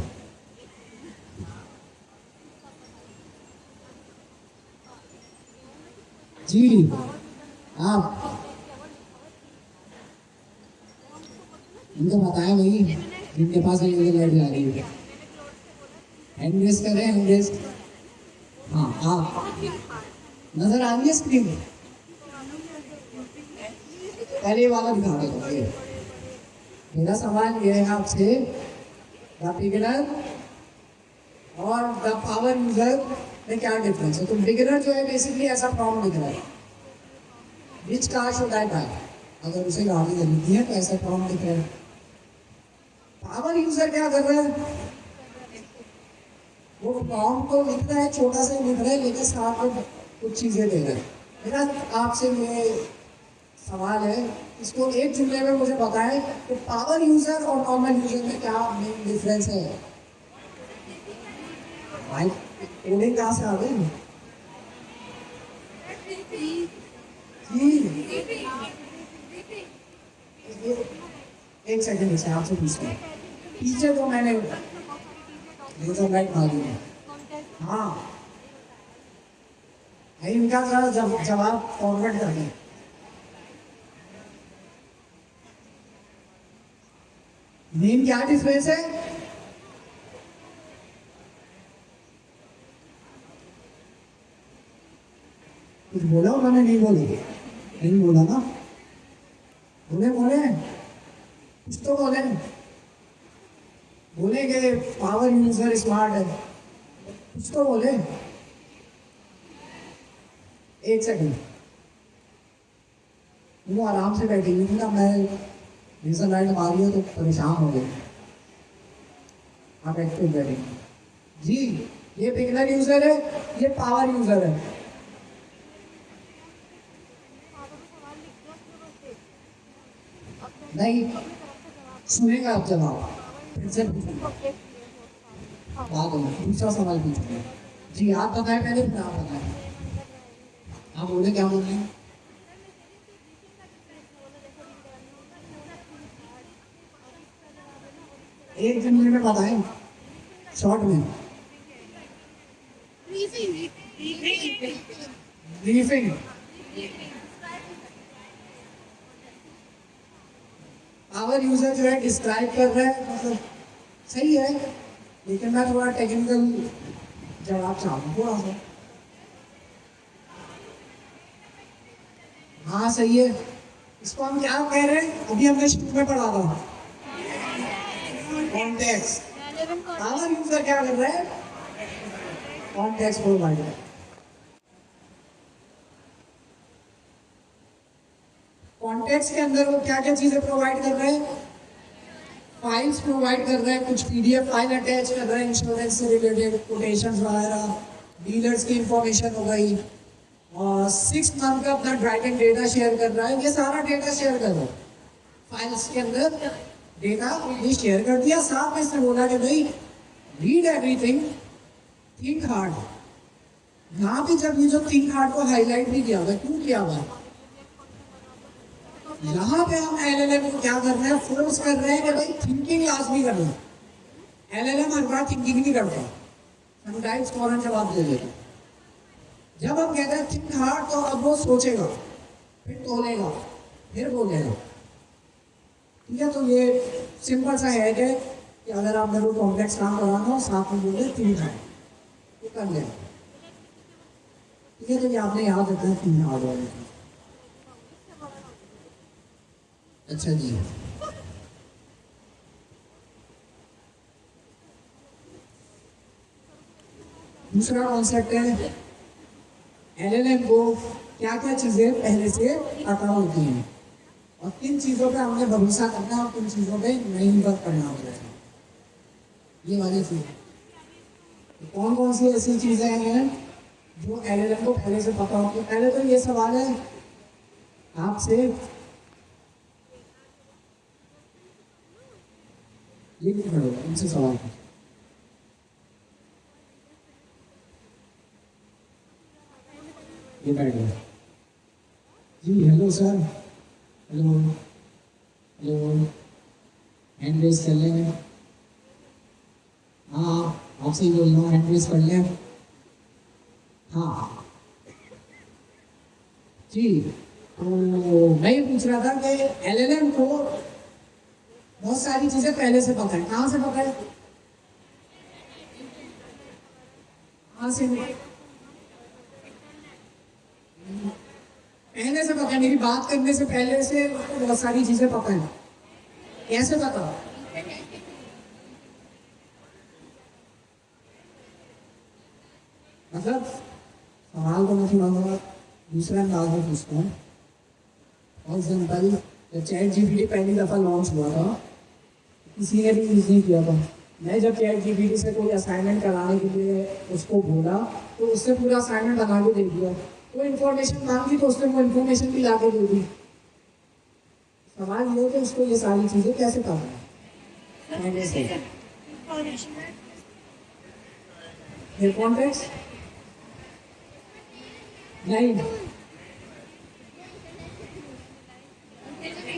जी आप उनको बताया नहीं जिनके पास लेजर लाइट जा रही है। हैंड रेस करें, हैंड रेस। हाँ आप नजर आ रही है स्क्रीन में? पहले वाला दिखा देता हूँ। मेरा सवाल ये है आपसे, द बिगिनर और द पावर यूजर में क्या डिफरेंस है? तो बिगिनर जो है बेसिकली ऐसा प्रॉब्लम दिख रहा है, which car should I buy? अगर उसे गाड़ी खरीदनी है तो ऐसा प्रॉब्लम दिख रहा है। पावर यूजर क्या कर रहा है? वो प्रॉम्प्ट तो लिख रहा है, छोटा सा लिख रहा है, लेकिन साथ में कुछ चीजें दे रहा है। मेरा आपसे ये सवाल है, इसको एक जुमले में मुझे बताएं कि पावर यूजर और नॉर्मल यूजर में क्या मेन डिफरेंस है? भाई कोडिंग कहाँ से आ गई? एक सेकंड से आपसे पूछते हैं, पीछे तो मैंने लेजर लाइट मारी है। हाँ इनका जरा जवाब फॉरवर्ड कर दें। मेन क्या डिफरेंस है? कुछ बोला उन्होंने? नहीं बोला ना? बोले कुछ तो बोले कि पावर यूजर स्मार्ट है, कुछ तो बोले। एक सेकंड, वो आराम से बैठी हुई थी ना, मैं लेजर लाइट मारी हो तो परेशान हो गए। आप एक्टिव बैठे जी। ये बिगिनर यूजर है, ये पावर यूजर है। नहीं सुनेगा आप जवाब, फिर से दूसरा सवाल पूछूंगा। जी आप बताएं पहले, फिर आप बताएं। आप बोले क्या बोल रहे हैं? एक जुमले में बताएं, शॉर्ट में। ब्रीफिंग। पावर यूजर जो है डिस्क्राइब कर रहा है, मतलब सही है, लेकिन मैं थोड़ा टेक्निकल जवाब चाहूँ थोड़ा सा। हाँ सही है। इसको हम क्या कह रहे हैं? अभी हमने शुरू में पढ़ा था, कॉन्टेक्स्ट। पावर यूजर क्या कर रहा है? कॉन्टेक्स्ट प्रोवाइड कर। कॉन्टेक्स्ट के अंदर वो क्या क्या चीजें प्रोवाइड कर रहे हैं? फाइल्स प्रोवाइड कर रहे हैं, कुछ पीडीएफ फाइल अटैच कर रहे हैं, इंश्योरेंस से रिलेटेड कोटेशंस वगैरह, डीलर्स की इंफॉर्मेशन हो गई, और 6 मंथ का अपना ड्राइविंग डेटा शेयर कर रहा है। ये सारा डेटा शेयर कर रहा है फाइल्स के अंदर, डेटा ये शेयर कर दिया। साथ में इसने बोला कि भाई रीड एवरीथिंग, थिंक हार्ड। यहाँ पे जब ये जो थिंक हार्ड को हाईलाइट भी किया हुआ, क्यों किया हुआ? यहाँ पे हम एलएलएम को क्या कर रहे हैं? फोर्स कर रहे हैं कि भाई थिंकिंग लाजमी करना। एलएलएम हर बार थिंकिंग नहीं करता, समटाइम्स फौरन जवाब दे देता। जब हम कहते हैं थिंक हार्ड, तो अब वो सोचेगा, फिर तोलेगा, फिर बोलेगा। ठीक है, तो ये सिंपल सा है कि अगर आप मेरे को कॉम्प्लेक्स काम कराना हो, साथ में बोले थिंक हार्ड, तो कर लेगा। ठीक है, तो ये आपने याद रखना है थिंक हार्ड वाले। अच्छा जी, दूसरा कॉन्सेप्ट है एलएलएम को क्या क्या चीजें पहले से पता होती हैं और किन चीजों पे हमने भरोसा करना है और किन चीजों पे नहीं वर्क करना होता है। ये वाली चीज तो कौन कौन सी ऐसी चीजें हैं जो एलएलएम को पहले से पता होती है? पहले तो ये सवाल है आपसे, ये नहीं खड़े हो, इनसे सवाल पूछो। ये बैठ गया जी। Hello sir, hello hello, hand raise कर लें? हाँ आपसे ही बोल रहा हूँ, हैंड रेस कर लें? हाँ जी। तो मैं ये पूछ रहा था कि एलएलएम को बहुत सारी चीजें पहले से पता है, कहाँ से पता है? कहाँ से? पहले से पता है, मेरी बात करने से पहले से उसको बहुत सारी चीजें पता है। कैसे पता? मतलब सवाल को मैं थोड़ा दूसरा अंदाज में पूछता हूँ। फॉर एग्जाम्पल, जब चैट जीपीटी पहली दफ़ा लॉन्च हुआ था, किसी ने भी यूज़ नहीं किया था। मैं जब चैट जीपीटी से कोई असाइनमेंट कराने के लिए उसको बोला तो उससे पूरा असाइनमेंट बना के दे दिया। कोई इन्फॉर्मेशन मांगी तो उसने वो इन्फॉर्मेशन भी ला के दे दी। सवाल ये है कि उसको ये सारी चीज़ें कैसे पता है? कॉन्टेक्स्ट नहीं,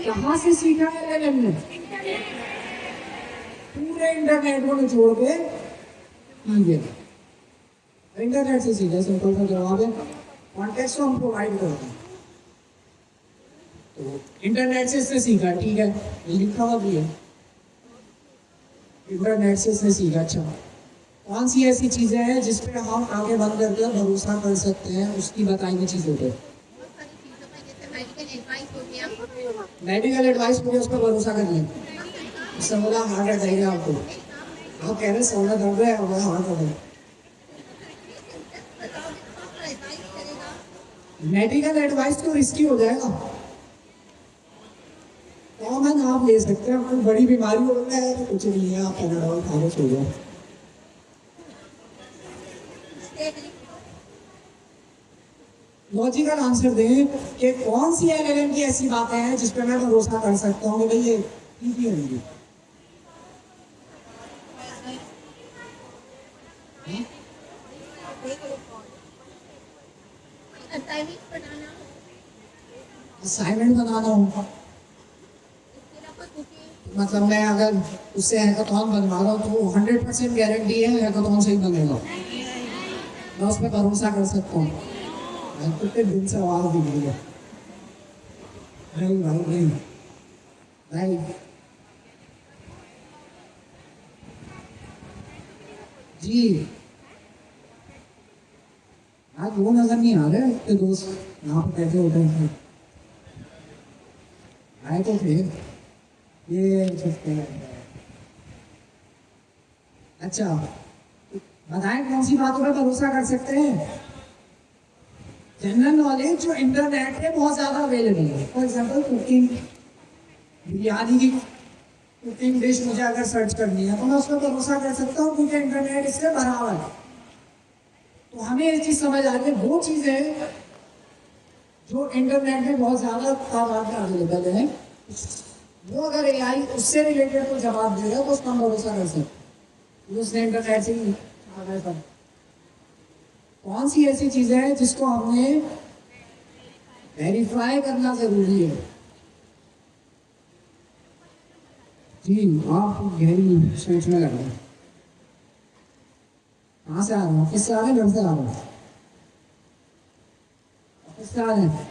कहाँ से सीखा है एलएलएम ने? पूरे इंटरनेट को निचोड़ के इंटरनेट से सीखा। सिंपल सा जवाब है, कॉन्टेक्स्ट को हम प्रोवाइड करते हैं। तो इंटरनेट से इसने सीखा, ठीक है, लिखा हुआ भी है, इंटरनेट से इसने सीखा। अच्छा, कौन सी ऐसी चीजें हैं जिस पे हम आगे बढ़ करके भरोसा कर सकते हैं उसकी बताई हुई चीजों पे? मेडिकल एडवाइस मुझे उस पर भरोसा कर लें। उससे बोला हार्ट अटैक है आपको, आप कह रहे सोना दर्द है, हमारा हार्ट अटैक। मेडिकल एडवाइस तो रिस्की हो जाएगा। कॉमन आप ले सकते हैं, कोई बड़ी बीमारी हो रहा है तो कुछ नहीं है, आप पैराडॉल खा के सो जाओ। लॉजिकल आंसर दें कि कौन सी एलएलएम की ऐसी बातें हैं जिस पे मैं भरोसा कर सकता हूँ कि भाई ये ठीक ही होंगी। असाइनमेंट बनाना होगा, मतलब मैं अगर उससे हैकाथॉन बनवा रहा हूँ तो 100% गारंटी है हैकाथॉन से ही बनेगा, मैं उस पर भरोसा कर सकता हूँ। कितने दिन से आवाज दी गई है, नहीं भाई नहीं भाई। जी आज वो नजर नहीं आ रहे कि दोस्त यहाँ पर बैठे होते हैं, आए तो फिर ये अच्छा बताएं कौन सी बातों पर भरोसा कर सकते हैं? जनरल नॉलेज जो इंटरनेट पे बहुत ज़्यादा अवेलेबल है। फॉर एग्जाम्पल कुकिंग, बिरयानी की कुकिंग डिश मुझे अगर सर्च करनी है तो मैं उस पर भरोसा कर सकता हूँ क्योंकि इंटरनेट इससे भरा हुआ है। तो हमें ये चीज़ समझ आ रही है, वो चीज़ें जो इंटरनेट में बहुत ज़्यादा तादाद में अवेलेबल है, वो अगर एआई उससे रिलेटेड कोई जवाब देगा तो उसका हम भरोसा कर सकते हैं, उसने इंटरनेट से ही आ गया था। कौन सी ऐसी चीजें हैं जिसको हमने वेरीफाई करना जरूरी है? जी आप गहरी सोच में लग रहे हैं। कहाँ से आ रहे हैं? ऑफिस से आ रहे हैं, घर से आ रहे हैं? ऑफिस से आ रहे हैं,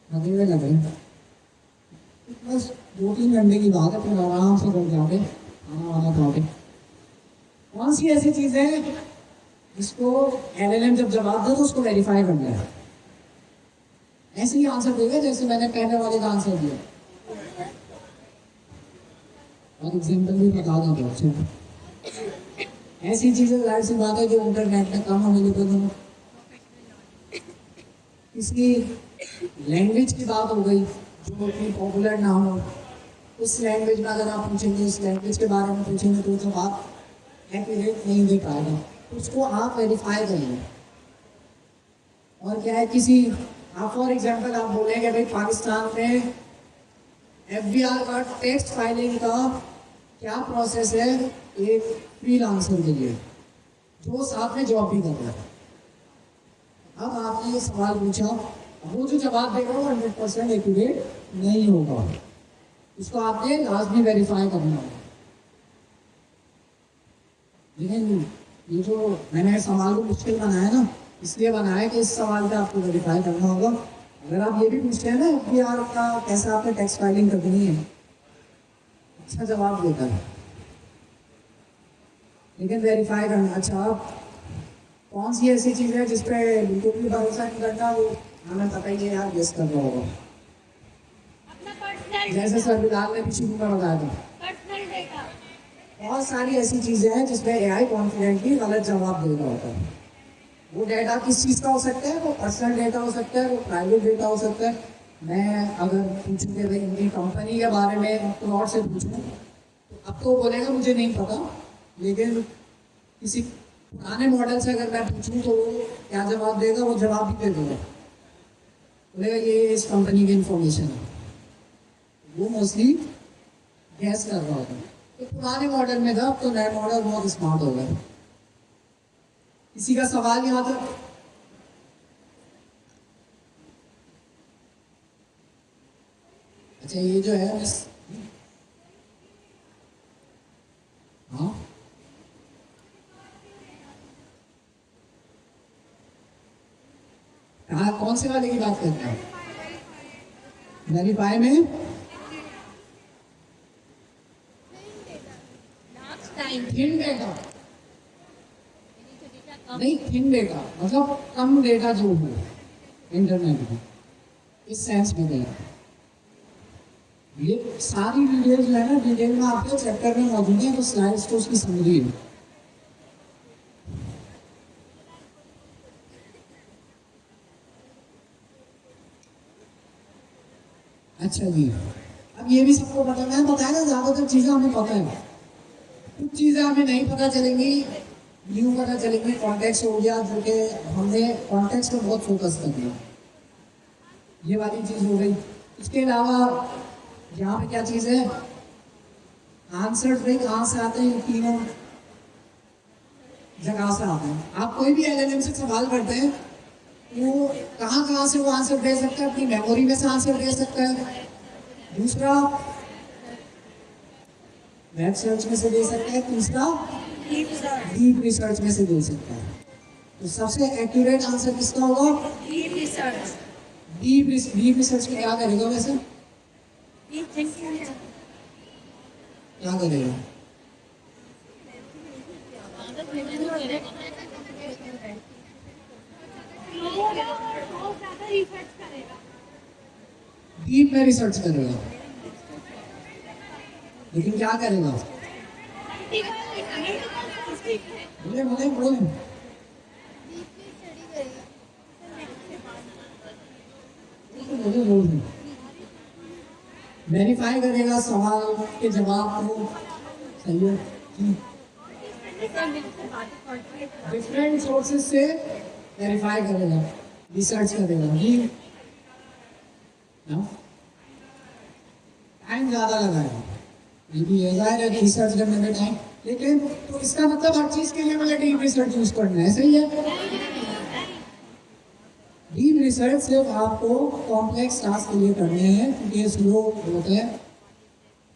लगे हुए लग रहे हैं। बस 2-3 घंटे की बात है, फिर आराम से घर जाके खाना वाना खा के। कौन सी ऐसी चीजें हैं इसको एलएलएम जब जवाब दे तो उसको वेरीफाई करना है? ऐसे ही आंसर देगा जैसे मैंने पहले वाले का आंसर दिया, और एग्जाम्पल भी बता दूंगा। अच्छा ऐसी चीजें जाहिर सी बात है जो इंटरनेट में कम अवेलेबल हो। किसी लैंग्वेज की बात हो गई जो इतनी पॉपुलर ना हो, उस लैंग्वेज में अगर आप पूछेंगे, उस लैंग्वेज के बारे में पूछेंगे तो जब आप एक्यूरेट नहीं दे पाएगा, उसको आप वेरीफाई करेंगे। और क्या है, किसी आप फॉर एग्जांपल आप बोलेंगे भाई पाकिस्तान में एफबीआर का टेक्स्ट फाइलिंग का क्या प्रोसेस है एक फ्रीलांसर के लिए जो साथ में जॉब भी कर रहा है। अब आपने ये सवाल पूछा, वो जो जवाब देगा वो 100% एक्यूरेट नहीं होगा, उसको आपने लाजमी वेरीफाई करना होगा। लेकिन ये जो मैंने सवाल को मुश्किल बनाया ना, इसलिए बनाया कि इस सवाल का आपको वेरीफाई करना होगा। अगर आप ये भी पूछते हैं ना FBR का कैसे आपने टैक्स फाइलिंग करनी है, अच्छा जवाब देता है, लेकिन वेरीफाई करना। अच्छा, आप कौन सी ऐसी चीज़ है जिस पे बिल्कुल भी भरोसा नहीं करता, वो हमें पता ही है यार, गेस कर रहा होगा। अपना पर्सनल जैसे सर बिलाल ने भी शुरू में बताया था, पर्सनल डेटा। बहुत सारी ऐसी चीज़ें हैं जिसमें AI कॉन्फिडेंटली गलत जवाब दे रहा होता है। वो डेटा किस चीज़ का हो सकता है, वो पर्सनल डेटा हो सकता है, वो प्राइवेट डेटा हो सकता है। मैं अगर पूछूँ कि भाई इनकी कंपनी के बारे में प्लॉट से पूछूँ, तो अब तो वो बोलेगा मुझे नहीं पता, लेकिन किसी पुराने मॉडल से अगर मैं पूछूँ तो वो क्या जवाब देगा, वो जवाब भी दे देगा, बोलेगा ये इस कंपनी की इंफॉर्मेशन है। वो मोस्टली गैस कर रहा होता है। तो पुराने मॉडल में था, अब तो नए मॉडल बहुत स्मार्ट हो गए। किसी का सवाल यहाँ तक? अच्छा, ये जो है हाँ, कहाँ कौन से वाले की बात करते हैं? वेरीफाई में लास्ट टाइम थिन डेटा कम नहीं, थिन डेटा मतलब कम डेटा जो हो इंटरनेट में, इस सेंस में गया। ये सारी डिटेल जो है ना, डिटेल में आपके चैप्टर में मौजूद है, तो स्लाइड्स तो उसकी समझिए। अच्छा जी, अब ये भी सबको पता है, मैंने बताया ना ज़्यादातर चीज़ें हमें पता है, कुछ चीज़ें हमें नहीं पता चलेंगी, न्यू पता चलेंगी। कॉन्टेक्स्ट हो गया, जो कि हमने कॉन्टेक्स्ट पर बहुत फोकस कर दिया, ये वाली चीज़ हो गई। इसके अलावा यहाँ पे क्या चीज़ है, आंसर भाई कहाँ से आते हैं, तीनों जगह से आते हैं। आप कोई भी LLM से सवाल करते हैं, वो कहाँ से वो आंसर दे सकता है, अपनी मेमोरी में से आंसर दे सकता है। दूसरा वेब सर्च में से दे सकता है, तीसरा डीप रिसर्च में से दे सकता है। तो सबसे एक्यूरेट आंसर किसका होगा? Deep research. डीप रिसर्च में क्या करेगा वैसे, क्या करेगा? बहुत ज्यादा रिसर्च करेगा। डीप में रिसर्च करेगा, लेकिन क्या करेगा? बोले बोले बोले बोले बोले वेरीफाई करेगा सवाल के जवाब को, सही है। डिफरेंट सोर्सेज से वेरीफाई करेगा, रिसर्च करेगा जी। टाइम ज़्यादा लगाएगा, ये भी है, जाहिर है कि रिसर्च करने में टाइम, लेकिन तो इसका मतलब हर चीज़ के लिए मुझे डीप रिसर्च यूज़ करना है, सही है। डीप रिसर्च सिर्फ आपको कॉम्प्लेक्स टास्क के लिए करने हैं, क्योंकि ये स्लो होते हैं।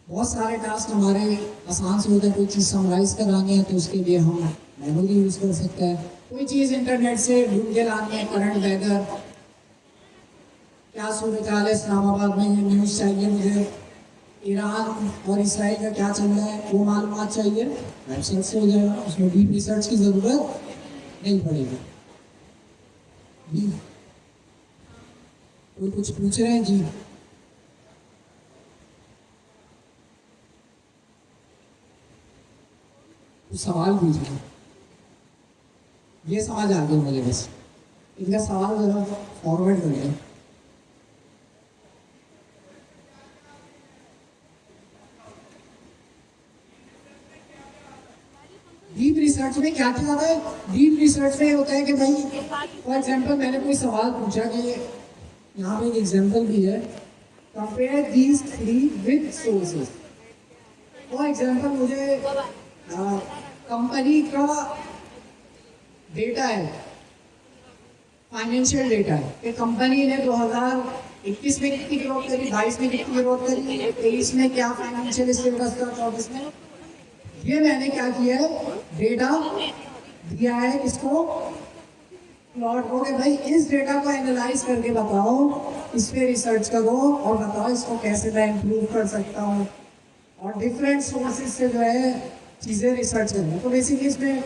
बहुत सारे टास्क हमारे आसान से होते हैं, कोई चीज़ समराइज करानी है तो उसके लिए हम मेमोरी यूज़ कर सकते हैं। कोई चीज़ इंटरनेट से ढूंढ के लानी है, करंट वेदर, क्या सूरत हाल है इस्लामाबाद में, ये न्यूज़ चाहिए मुझे, ईरान और इसराइल का क्या चल रहा है, वो मालूमात चाहिए, वेबसाइट से हो जाएगा, उसमें डीप रिसर्च की ज़रूरत नहीं पड़ेगी। कोई कुछ पूछ रहे हैं जी? कुछ सवाल पूछिए, ये समझ आ गया मुझे, बस इनका सवाल जरा फॉरवर्ड करिए। डीप रिसर्च में क्या क्या होता है? डीप रिसर्च में होता है कि भाई फॉर एग्जांपल मैंने कोई सवाल पूछा कि यहाँ पे एक एग्जांपल भी है, compare these three with sources. For example मुझे कंपनी का डेटा है, फाइनेंशियल डेटा है कि कंपनी ने 2021 में कितनी ग्रोथ करी, 22 में कितनी ग्रोथ करी, 23 में क्या फाइनेंशियल स्टेटस था, 24 में। ये मैंने क्या किया है, डेटा दिया है इसको प्लॉट हो गए, भाई इस डेटा को एनालाइज करके बताओ, इस पे रिसर्च करो और बताओ इसको कैसे मैं इम्प्रूव कर सकता हूँ, और डिफरेंट सोर्सेज से जो है चीज़ें रिसर्च करना। तो बेसिकली इसमें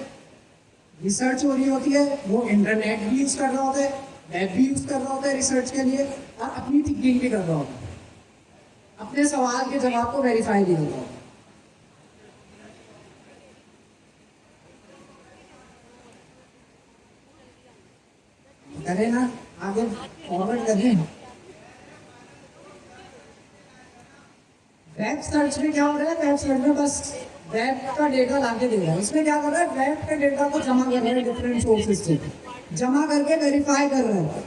रिसर्च हो रही होती है, वो इंटरनेट भी यूज़ कर रहा होता है, वेब भी यूज़ कर रहा होता है रिसर्च के लिए, और अपनी थिंकिंग भी कर रहा होता है, अपने सवाल के जवाब को वेरीफाई भी कर रहा होता है। करें ना, आगे फॉरवर्ड करें। वेब सर्च में क्या हो रहा है, वेब सर्च में बस वेब का डेटा लाके दे रहा है। इसमें क्या कर रहा है, वेब के डेटा को जमा कर रहा है, डिफरेंट सोर्सेज से जमा करके वेरीफाई कर रहा है,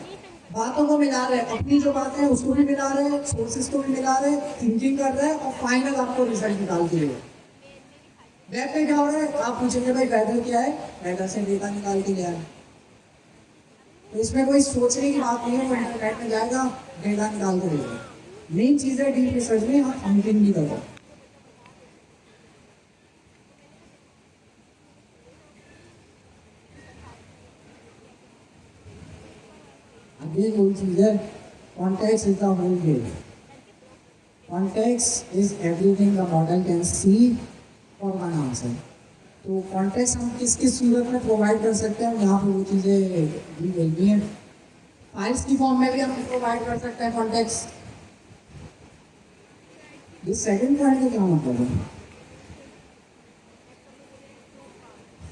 बातों को मिला रहे हैं, अपनी जो बातें हैं उसको भी मिला रहे हैं, सोर्सेज को भी मिला रहे हैं, थिंकिंग कर रहे हैं, और फाइनल आपको रिजल्ट निकाल के दे रहे हैं। वेब पे क्या हो रहा है, आप पूछेंगे भाई वेदर क्या है, वेदर से डेटा निकाल के ले आए। तो इसमें कोई सोचने की बात नहीं है, वो इंटरनेट में जाएगा, डेटा निकाल के देगा। मेन चीज़ है डीप रिसर्च में हम थिंकिंग भी करते हैं। अगेन वही चीज़ है, context is the whole game. Context is everything the model can see for one answer. तो कॉन्टेक्स्ट हम किस किस सूरत में प्रोवाइड कर सकते हैं, यहाँ पर वो चीज़ें दी गई हैं। फाइल्स की फॉर्म में भी हम प्रोवाइड कर सकते हैं कॉन्टेक्स्ट। ये सेकंड पॉइंट का क्या मतलब है,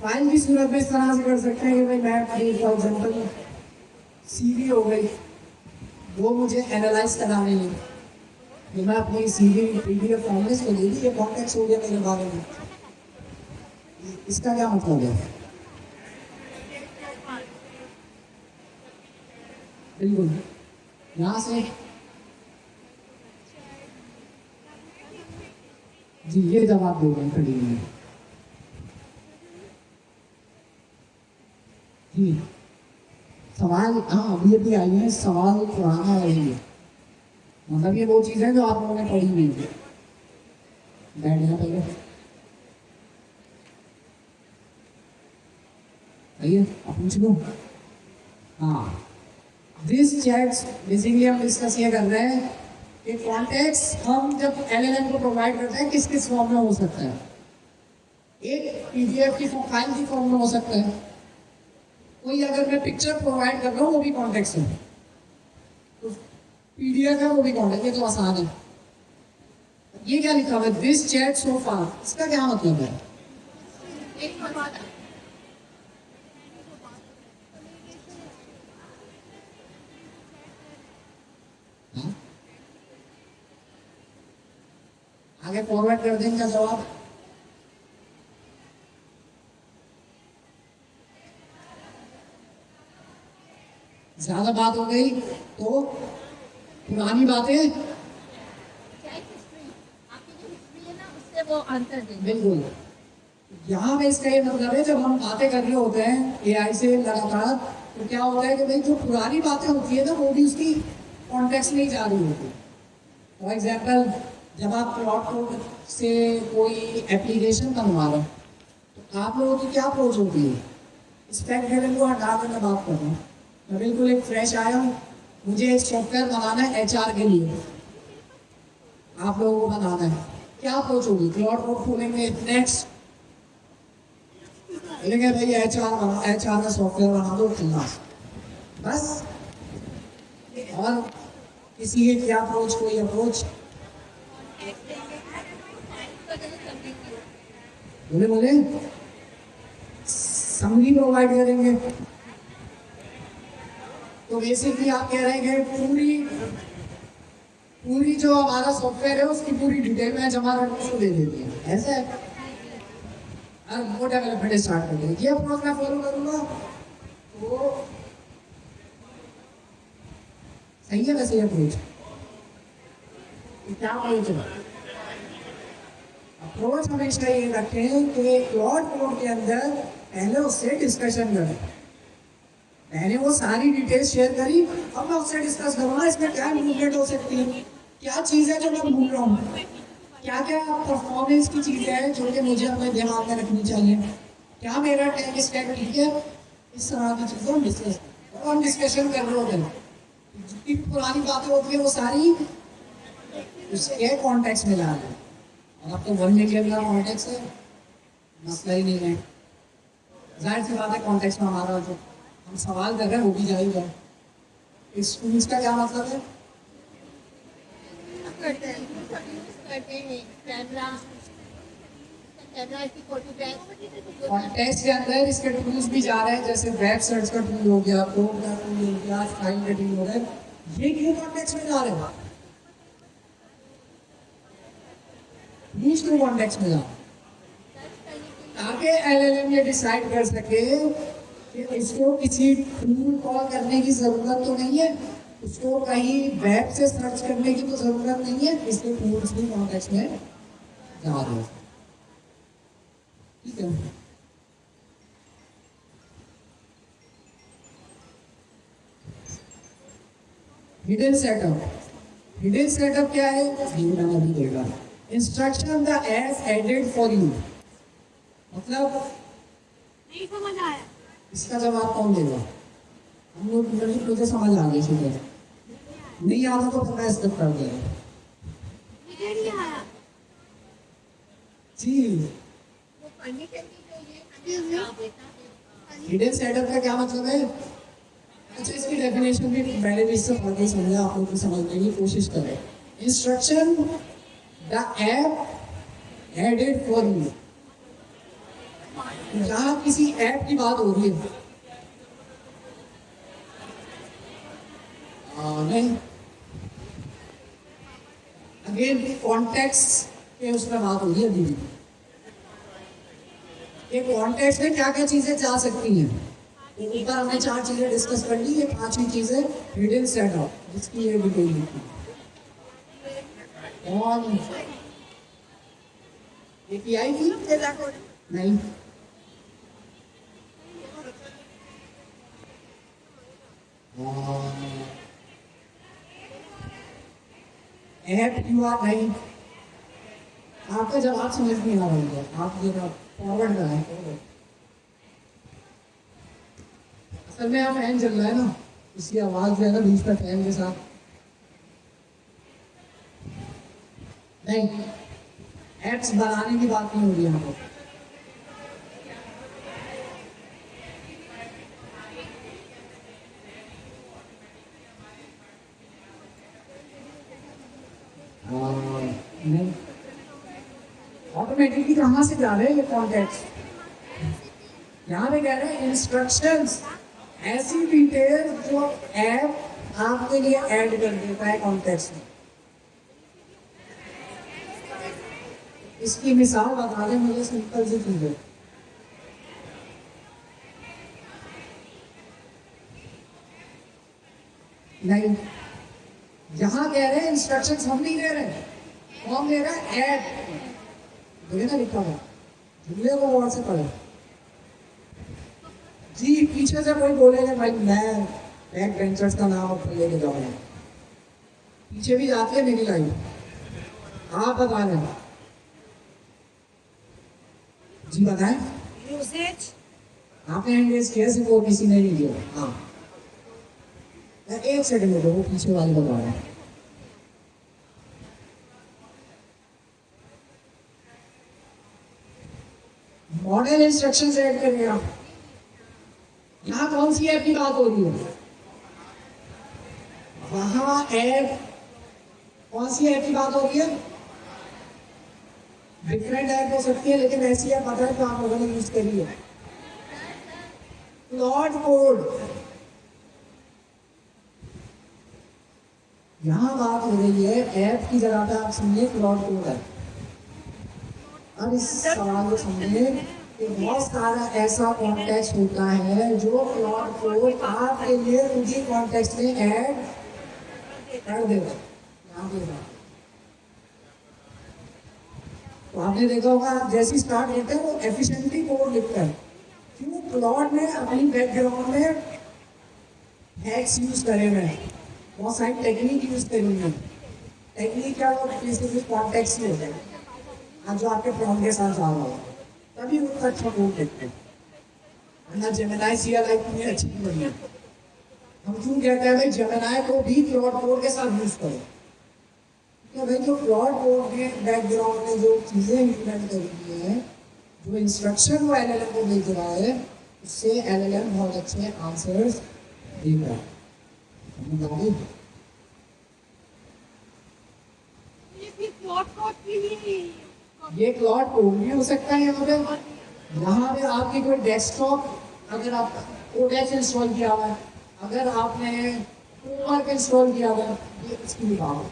फाइल की सूरत में इस तरह से कर सकते हैं कि भाई मैं फॉर एग्जाम्पल सीवी हो गई, वो मुझे एनालाइज करानी है, तो मैं अपनी सीवी पीडीएफ फॉर्मेट को दे दी, ये कॉन्टेक्स्ट हो गया मेरे बारे में। इसका क्या मतलब है, बिल्कुल यहाँ से जी ये जवाब दे रहे हैं खड़ी में जी। सवाल हाँ अभी अभी आई है, सवाल पुराना है ये, मतलब ये वो चीज़ है जो आप लोगों ने पढ़ी हुई है। बैठ जाना पहले, आइए आप पूछ लो। हाँ, दिस चैट्स बेसिकली हम डिस्कस ये कर रहे हैं कि कॉन्टेक्स्ट हम जब एलएलएम को प्रोवाइड करते हैं किस किस फॉर्म में हो सकता है। एक पीडीएफ की फाइल की फॉर्म में हो सकता है, कोई अगर मैं पिक्चर प्रोवाइड कर रहा हूँ वो भी कॉन्टेक्स्ट है, तो पीडीएफ है वो भी कॉन्टेक्स्ट, ये तो आसान है। ये क्या लिखा हुआ है, दिस चैट सो फार, इसका क्या मतलब है, एक बात हाँ? आगे फॉरवर्ड कर देंगे का जवाब। ज्यादा बात हो गई तो पुरानी बातें वो आंसर देंगे। बिल्कुल, यहाँ पे इसका ये मतलब है जब हम बातें कर रहे होते हैं एआई से लगातार, तो क्या होता है कि भाई जो पुरानी बातें होती है ना वो भी उसकी कॉन्टेक्स्ट में ही जा रही होती है। फॉर एग्जाम्पल जब आप प्लॉट कोड से कोई एप्लीकेशन बनवा रहे हो तो आप लोगों की क्या अप्रोच होती है, स्पेक लेवल को हटा कर मैं बात कर रहा हूँ, मैं बिल्कुल एक फ्रेश आया हूँ, मुझे एक सॉफ्टवेयर बनाना है एचआर के लिए, आप लोगों को बनाना है, क्या अप्रोच होगी, प्लॉट कोड खोलेंगे, नेक्स्ट बोलेंगे भाई एचआर का सॉफ्टवेयर बना दो खल्लास, बस। और किसी एक क्या अप्रोच, कोई अप्रोच बोले बोले समरी प्रोवाइड करेंगे। तो बेसिकली आप कह रहे हैं कि पूरी जो हमारा सॉफ्टवेयर है उसकी पूरी डिटेल में जमा करके उसको दे देती है, ऐसा है। अब वो डेवलपमेंट स्टार्ट कर देंगे, ये अप्रोच मैं फॉलो करूंगा तो सही है। वैसे ये अप्रोच क्या अप्रोच है, अप्रोच हमेशा ये रखें कि क्लॉड कोड के अंदर पहले उससे डिस्कशन करें। मैंने वो सारी डिटेल्स शेयर करी, अब मैं उससे डिस्कस करूँगा इसमें क्या इम्प्रूवमेंट हो सकती है, क्या चीज़ है जो मैं भूल रहा हूँ, क्या क्या परफॉर्मेंस की चीज़ें हैं जो कि मुझे अपने दिमाग में रखनी चाहिए, क्या मेरा टेक स्टैक ठीक है। इस तरह की चीज़ें हम डिस्कशन कर रहे होते हैं। जितनी भी पुरानी बातें होती है वो सारी उसके कॉन्टेक्स्ट में ला रहे हैं। और अब तो 1 मिलियन का कॉन्टेक्स्ट है, मसला ही नहीं है। जाहिर सी बात है कॉन्टेक्स्ट में हमारा जो हम सवाल कर रहे हैं वो भी जाएगा। इस टूल्स का क्या मतलब है? करते हैं, करते हैं कैमरा, कैमरा की फोटो बैक। कॉन्टेक्स्ट के अंदर इसके टूल्स भी जा रहे हैं, जैसे वेब सर्च का टूल हो गया, कोड का टूल हो गया, फाइल का टूल हो गया। ये क्यों कॉन्टेक्स्ट में जा रहे हैं? बीच में कॉन्टेक्स्ट में जा रहे हैं ताकि एलएलएम ये डिसाइड कर सके कि इसको किसी टूल कॉल करने की जरूरत तो नहीं है, उसको कहीं वेब से सर्च करने की तो जरूरत नहीं है, इसलिए टूल्स भी कॉन्टेक्स्ट में जा रहे हैं। ठीक है। हिडन सेटअप, हिडन सेटअप क्या है ये मैंने अभी देखा। Instruction the age added for you, मतलब नहीं समझ आया। इसका जवाब कौन देगा? हम लोग मुझे समझ आ गई सीधे, नहीं आता तो मैं स्किप कर देगा। मुझे नहीं आया। जी, वो पढ़ने के लिए हिडन सेटअप का क्या मतलब है? अच्छा, इसकी डेफिनेशन भी पहले भी इससे पढ़ के समझा, आप लोग को समझने की कोशिश करें। Instruction the app added for you, जहाँ किसी ऐप की बात हो रही है, नहीं अगेन कॉन्टेक्स्ट के उसमें बात हो रही है। अभी ये कॉन्टेक्स्ट में क्या क्या चीजें जा सकती हैं, ऊपर हमने 4 चीजें डिस्कस कर ली, ये 5वीं चीज है हिडन सेटअप, जिसकी ये डिटेल लिखी और एपीआई की नहीं, ऐप यूआर नहीं। आपका जवाब समझ नहीं आ रहा है, आप ये फॉरवर्ड कराएं। असल में यहाँ फैन चल रहा है ना, इसकी आवाज जो है ना बीच में फैन के साथ नहीं, एप्स बनाने की बात नहीं हो रही है हमको। नहीं, ऑटोमेटिकली कहाँ से जा रहे हैं ये कॉन्टेक्स्ट? यहाँ पे कह रहे हैं इंस्ट्रक्शंस, ऐसी डिटेल जो ऐप आपके लिए ऐड कर देता है कॉन्टेक्स्ट में। इसकी मिसाल बता दें मुझे, सिंपल सी चीज है। नहीं, यहाँ कह रहे हैं इंस्ट्रक्शंस हम नहीं दे रहे, कौन दे रहा है? ऐप। देखिए ना लिखा हुआ, जुमले को गौर से पढ़े। जी, पीछे से कोई बोलेगा भाई मैं बैक बेंचर्स का नाम ऊपर लेके जाऊंगा, पीछे भी जाती है मेरी लाइन, आप बता रहे हैं। जी बताएं। यूसेज आपने एंगेज किया, सिर्फ वो किसी ने नहीं किया। हाँ, मैं 1 सेकंड में वो पीछे वाले बता रहा हूँ। मॉडल इंस्ट्रक्शन ऐड करिएगा। यहाँ कौन सी ऐप की बात हो रही है? वहां ऐप, कौन सी ऐप की बात हो रही है? डिफरेंट ऐप हो सकती है, लेकिन ऐसी ऐप आता है तो आप लोगों ने यूज करी है। क्लॉड कोड, यहाँ बात हो रही है ऐप की जगह पे, आप समझिए क्लॉड कोड है। अब इस सवाल को समझिए कि बहुत सारा ऐसा कॉन्टेक्स्ट होता है जो क्लॉड कोड आपके लिए उसी कॉन्टेक्स्ट में ऐड कर देगा। तो आपने देखा होगा आप जैसे स्टार्ट करते हैं वो एफिशिएंटली कोड लिखता है। क्यों? क्लॉड ने अपनी बैकग्राउंड में हैक्स यूज करे हुए हैं, बहुत सारी टेक्निक यूज करी हुई है। टेक्निक क्या होगा? बेसिकली कॉन्टेक्स्ट ही होता है। आज जो आपके प्रॉब्लम के साथ जा रहा होगा तभी वो अच्छा कोड लिखते हैं, वरना जेमिनाई CLI की अच्छी नहीं है। हम क्यों कहते हैं भाई जेमिनाई को भी क्लॉड कोड के साथ यूज करो? तो भाई जो क्लॉड कोड के बैकग्राउंड में जो चीज़ें इम्प्लीमेंट करी हैं, जो इंस्ट्रक्शन वो LLM को भेज रहा है, उससे LLM बहुत अच्छे आंसर्स दे रहा है। ये क्लॉड कोड भी हो सकता है यहाँ पे आपकी कोई डेस्कटॉप, अगर आप कोडेक्स इंस्टॉल किया हुआ है, अगर आपने होमवर्क इंस्टॉल किया हुआ है, ये इसकी भी बात है।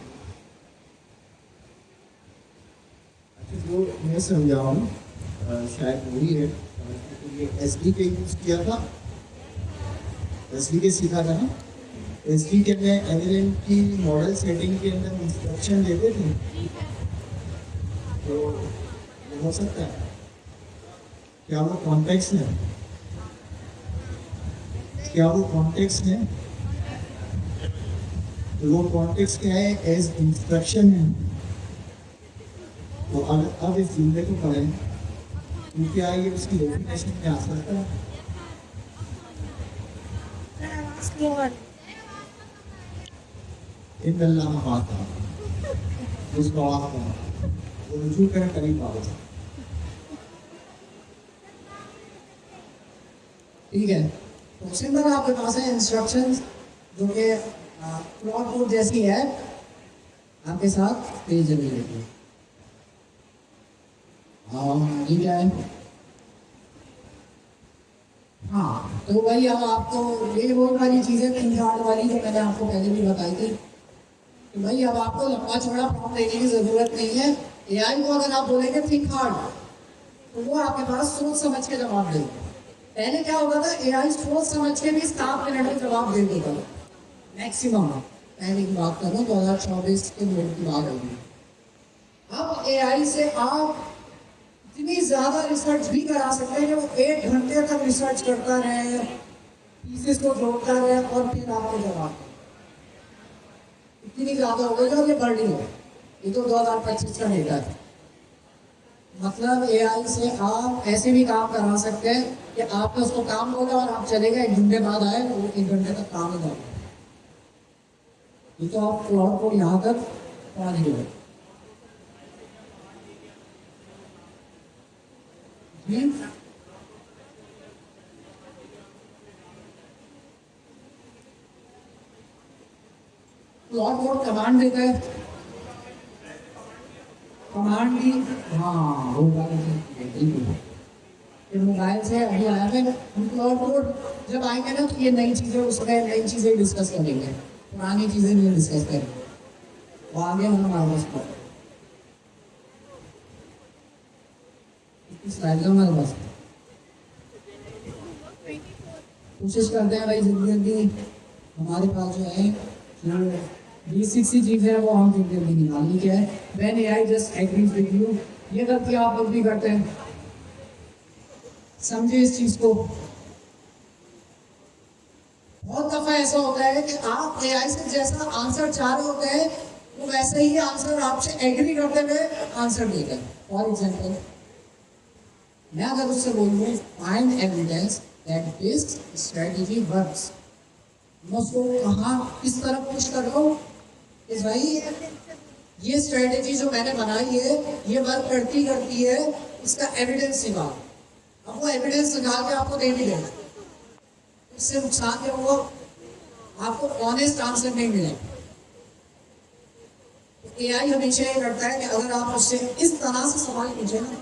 जो मैं समझा हूँ शायद वही है। ये SDK यूज किया था, SDK सीखा था ना। SDK में LLM की मॉडल सेटिंग के अंदर इंस्ट्रक्शन देते थे, तो ये हो सकता है। क्या वो कॉन्टेक्स्ट है? क्या वो कॉन्टेक्स्ट है? तो वो कॉन्टेक्स्ट क्या है? एज इंस्ट्रक्शन है। तो अब इस जुमले को पढ़ें, तो क्या ये उसकी डेफिनेशन में आ सकता है? इन अल्लाह माता उस बात का वो रुजू कर करीब आ गया। ठीक है, तो सिंपल आपके पास है इंस्ट्रक्शंस जो कि क्लॉड कोड जैसी है, आपके साथ पेज अवेलेबल है। ठीक है, हाँ तो भाई अब आपको ये वो वाली चीज़ें थिंक हार्ड वाली जो मैंने आपको पहले भी बताई थी, तो भाई अब आपको लंबा चौड़ा प्रॉम्प्ट देने की ज़रूरत नहीं है। AI को अगर आप बोलेंगे थिंक हार्ड, तो वो आपके पास सोच समझ के जवाब देगा। पहले क्या होता था, AI सोच समझ के भी 7 मिनट में जवाब दे देता था मैक्सिमम। पहले की बात कर रहा हूँ, 2024 के मिनट की बात होगी। अब AI से आप इतनी ज़्यादा रिसर्च भी करा सकते हैं कि वो 1 घंटे तक रिसर्च करता रहे, पीसेस को जोड़ता रहे और फिर आपको जवाब दे। इतनी ज़्यादा हो गई और ये बढ़ रही है। ये तो 2025 का डेटा है। मतलब AI से आप ऐसे भी काम करा सकते हैं कि आपने उसको काम बोला और आप चले गए, 1 घंटे बाद आए, वो 1 घंटे तक काम ही कर। ये तो आप क्लॉड को यहाँ तक पहुँच गए। क्लॉड कोड कमांड देता है, कमांड भी हाँ होगा। फिर मोबाइल से अभी आया है, हम क्लॉड कोड जब आएंगे ना तो ये नई चीज़ें, उसमें नई चीज़ें डिस्कस करेंगे, पुरानी चीज़ें नहीं डिस्कस करेंगे। वो आगे हम हमारे पास हमारे पास कोशिश करते हैं भाई जल्दी जल्दी हमारे पास जो है जो बेसिक सी चीज़ है वो हम जल्दी जल्दी निकालनी। क्या है? When AI just agrees with you. ये गलती आप लोग भी करते हैं, समझे इस चीज़ को। बहुत दफ़ा ऐसा होता है कि आप AI से जैसा आंसर चाह रहे होते हैं वो वैसे ही आंसर आपसे एग्री करते हुए आंसर देगा। फॉर एग्जाम्पल, मैं अगर उससे बोलूँ find evidence that this strategy works, मैं उसको कहाँ किस तरफ पुश कर रहा हूँ कि भाई ये स्ट्रेटजी जो मैंने बनाई है ये वर्क करती है, इसका एविडेंस निकाल। अब वो एविडेंस निकाल के आपको दे भी देगा, इससे नुकसान क्या हुआ? आपको ऑनेस्ट आंसर नहीं मिलेगा। AI हमेशा ये करता है कि अगर आप उससे इस तरह से सवाल पूछे ना,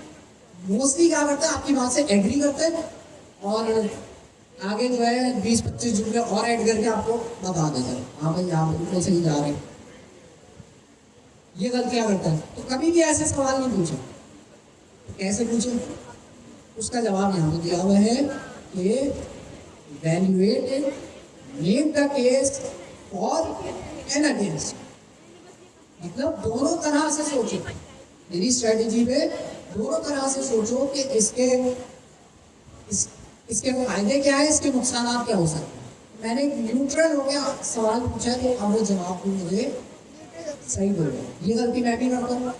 मोस्टली क्या करता है आपकी बात से एग्री करते हैं और आगे जो है 20-25 जुमले और ऐड करके आपको बता देते हैं, हाँ भाई आप बिल्कुल सही जा रहे हैं। ये गलतियाँ करता है। तो कभी भी ऐसे सवाल नहीं पूछे। तो कैसे पूछे? उसका जवाब यहाँ पे दिया हुआ है कि evaluate and make the case for and against. मतलब दोनों तरह से सोचो। मेरी स्ट्रेटेजी पे दोनों तरह से सोचो कि इसके फायदे क्या है, इसके नुकसान क्या हो सकते हैं। मैंने न्यूट्रल हो गया सवाल पूछा तो अब वो जवाब भी मुझे सही बोलो। ये गलती मैं भी करता हूँ,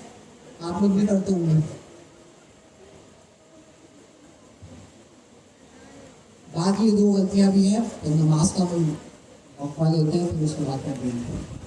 आप लोग भी करते होंगे। बाकी 2 गलतियां भी हैं, तो नमाज का हम वक्फा लेते हैं, फिर उसके बाद कर देंगे।